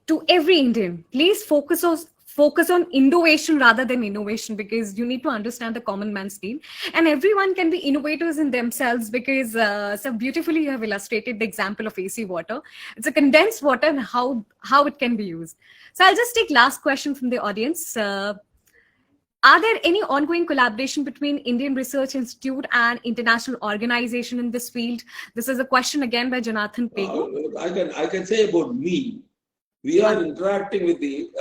S1: to every Indian, please focus on innovation rather than innovation, because you need to understand the common man's need, and everyone can be innovators in themselves, because so beautifully you have illustrated the example of AC water. It's a condensed water and how it can be used. So I'll just take last question from the audience. Are there any ongoing collaboration between Indian Research Institute and international organization in this field? This is a question again by Jonathan Pego.
S2: I can say about me. We are interacting with the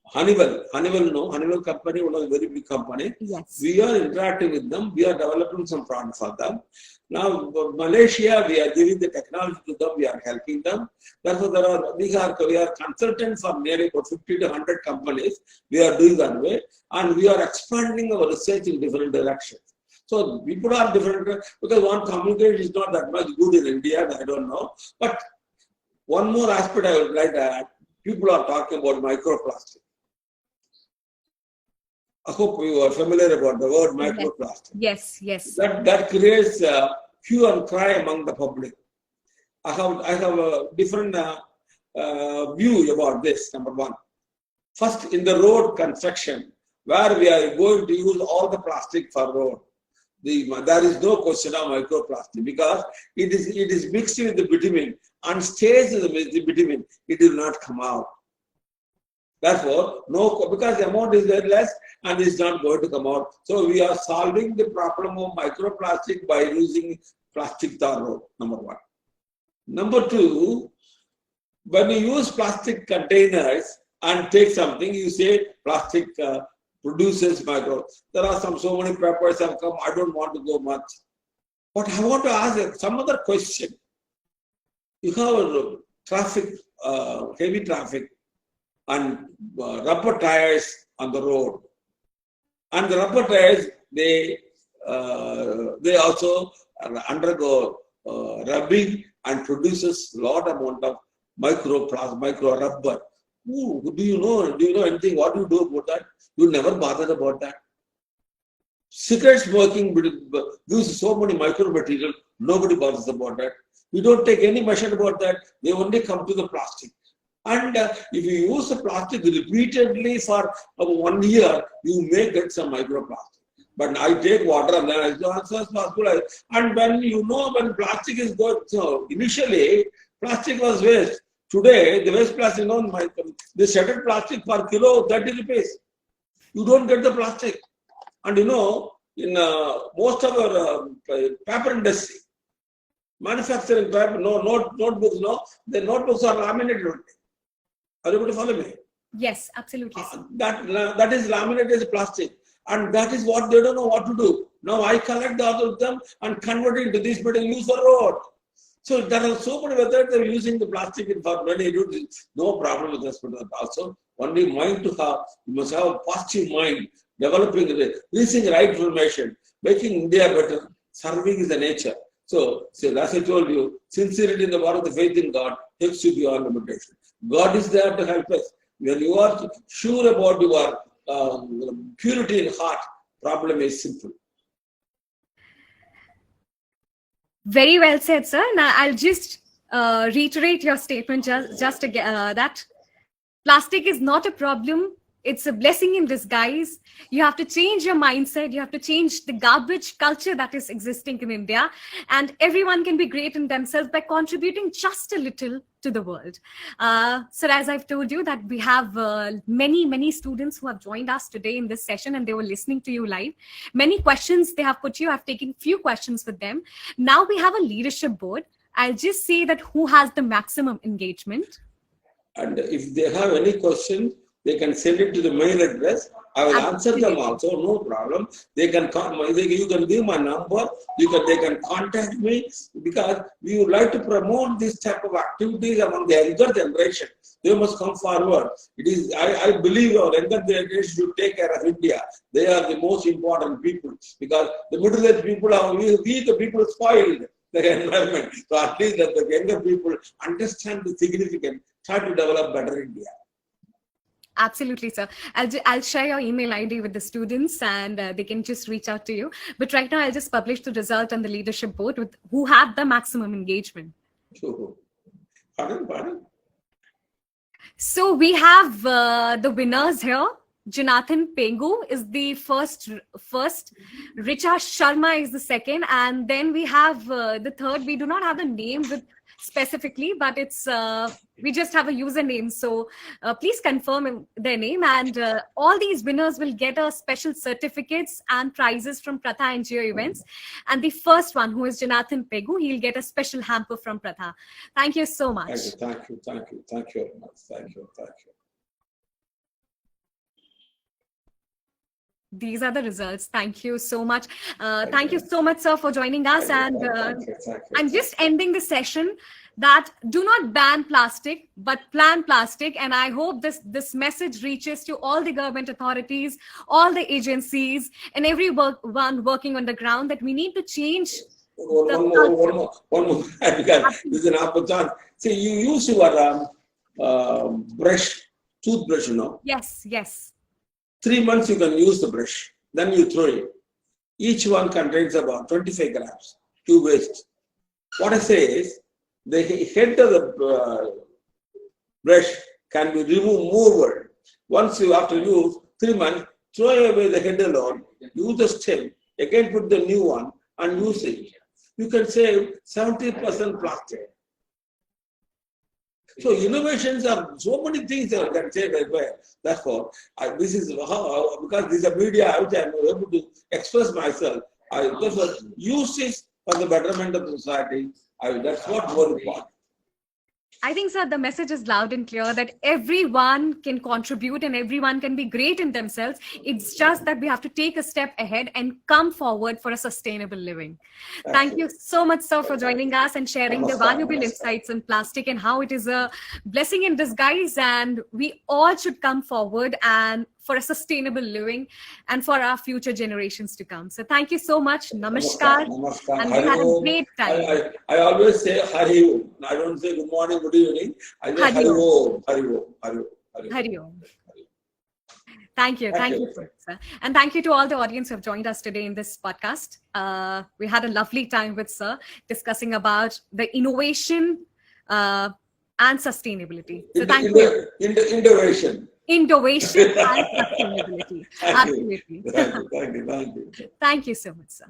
S2: Honeywell. Honeywell company, one of the very big company.
S1: Yes.
S2: We are interacting with them. We are developing some products for them. Now, Malaysia, we are giving the technology to them. We are helping them. Therefore, we are consultants for nearly about 50 to 100 companies. We are doing that way, and we are expanding our research in different directions. So people are different because one communication is not that much good in India. I don't know, but one more aspect I would like to add. People are talking about microplastic. I hope you are familiar about the word microplastic.
S1: Yes.
S2: That creates hue and cry among the public. I have a different view about this. Number one, first in the road construction, where we are going to use all the plastic for road. There is no question of microplastic because it is mixed with the bitumen and stays with the bitumen. It will not come out. Therefore, because the amount is very less and it's not going to come out. So we are solving the problem of microplastic by using plastic tar road. Number one. Number two, when you use plastic containers and take something, you say plastic produces micro. There are so many papers have come. I don't want to go much. But I want to ask some other question. You have traffic, heavy traffic, and rubber tires on the road. And the rubber tires, they also undergo rubbing and produces lot amount of micro rubber. Ooh, do you know anything? What do you do about that? You never bothered about that. Cigarette smoking uses so many micro material. Nobody bothers about that. We don't take any measure about that. They only come to the plastic. And if you use the plastic repeatedly for 1 year, you may get some microplastic. But I take water and then I do as possible. And when plastic is good, so initially plastic was waste. Today, the waste plastic, the shredded plastic per kilo, 30 rupees. You don't get the plastic. And in most of our paper industry, manufacturing paper, notebooks, the notebooks are laminated only. Are you able to follow me?
S1: Yes, absolutely.
S2: That is laminated plastic. And that is what they don't know what to do. Now I collect the other of them and convert it into this material, use for road. So there are so many methods they're using the plastic for many uses. No problem with respect to that. Also, only mind to have, you must have a positive mind, developing the reaching right information, making India better, serving is the nature. So as I told you, sincerity in the word of the faith in God takes you beyond limitation. God is there to help us. When you are sure about your purity in heart, problem is simple.
S1: Very well said, sir. Now, I'll just reiterate your statement just again, that plastic is not a problem. It's a blessing in disguise. You have to change your mindset. You have to change the garbage culture that is existing in India. And everyone can be great in themselves by contributing just a little to the world. So as I've told you that we have many students who have joined us today in this session, and they were listening to you live. Many questions they have put you. I've taken few questions with them. Now we have a leadership board. I'll just say that who has the maximum engagement.
S2: And if they have any question, they can send it to the mail address. I will answer them also, no problem. They can you can give my number. They can contact me, because we would like to promote this type of activities among the younger generation. They must come forward. It is I believe our younger generation should take care of India. They are the most important people, because the middle-aged people are we the people spoiled the environment. So at least that the younger people understand the significance, try to develop better India.
S1: Absolutely, sir. I'll share your email ID with the students, and they can just reach out to you. But right now, I'll just publish the result on the leadership board with who had the maximum engagement.
S2: Sure. Pardon?
S1: So we have the winners here. Jonathan Pengu is the first. Richa Sharma is the second, and then we have the third. We do not have the name with specifically, but it's we just have a username. So please confirm their name, and all these winners will get a special certificates and prizes from Pratha NGO events. And the first one, who is Jonathan Pegu, he'll get a special hamper from Pratha. Thank you so much.
S2: Thank you very much. Thank you.
S1: These are the results. Thank you so much. Thank you so much, sir, for joining us. And
S2: thank you.
S1: I'm just ending the session that do not ban plastic, but plan plastic. And I hope this message reaches to all the government authorities, all the agencies, and everyone working on the ground, that we need to change.
S2: One more. This is an opportunity. See, you use your toothbrush, you know.
S1: Yes.
S2: 3 months you can use the brush, then you throw it. Each one contains about 25 grams, to waste. What I say is, the head of the brush can be removed more. Once you have to use 3 months, throw away the head alone, use the stem, again put the new one and use it. You can save 70% plastic. So innovations are so many things that can save everywhere. Therefore, this is how, because this is a media which I am able to express myself. I therefore use this for the betterment of the society. That's what more important.
S1: I think, sir, the message is loud and clear that everyone can contribute and everyone can be great in themselves. It's just that we have to take a step ahead and come forward for a sustainable living. Thank you so much, sir, for joining us and sharing the valuable insights on plastic and how it is a blessing in disguise. And we all should come forward and for a sustainable living and for our future generations to come. So thank you so much. Namaskar. And we had a great time.
S2: I always say Hari Om. I don't say good morning, good evening. I say Hari Om.
S1: Hari Om. Thank you. Thank you, sir. And thank you to all the audience who have joined us today in this podcast. We had a lovely time with sir discussing about the innovation and sustainability. So thank you.
S2: Innovation
S1: and sustainability. Absolutely.
S2: Thank you.
S1: Thank you so much, sir.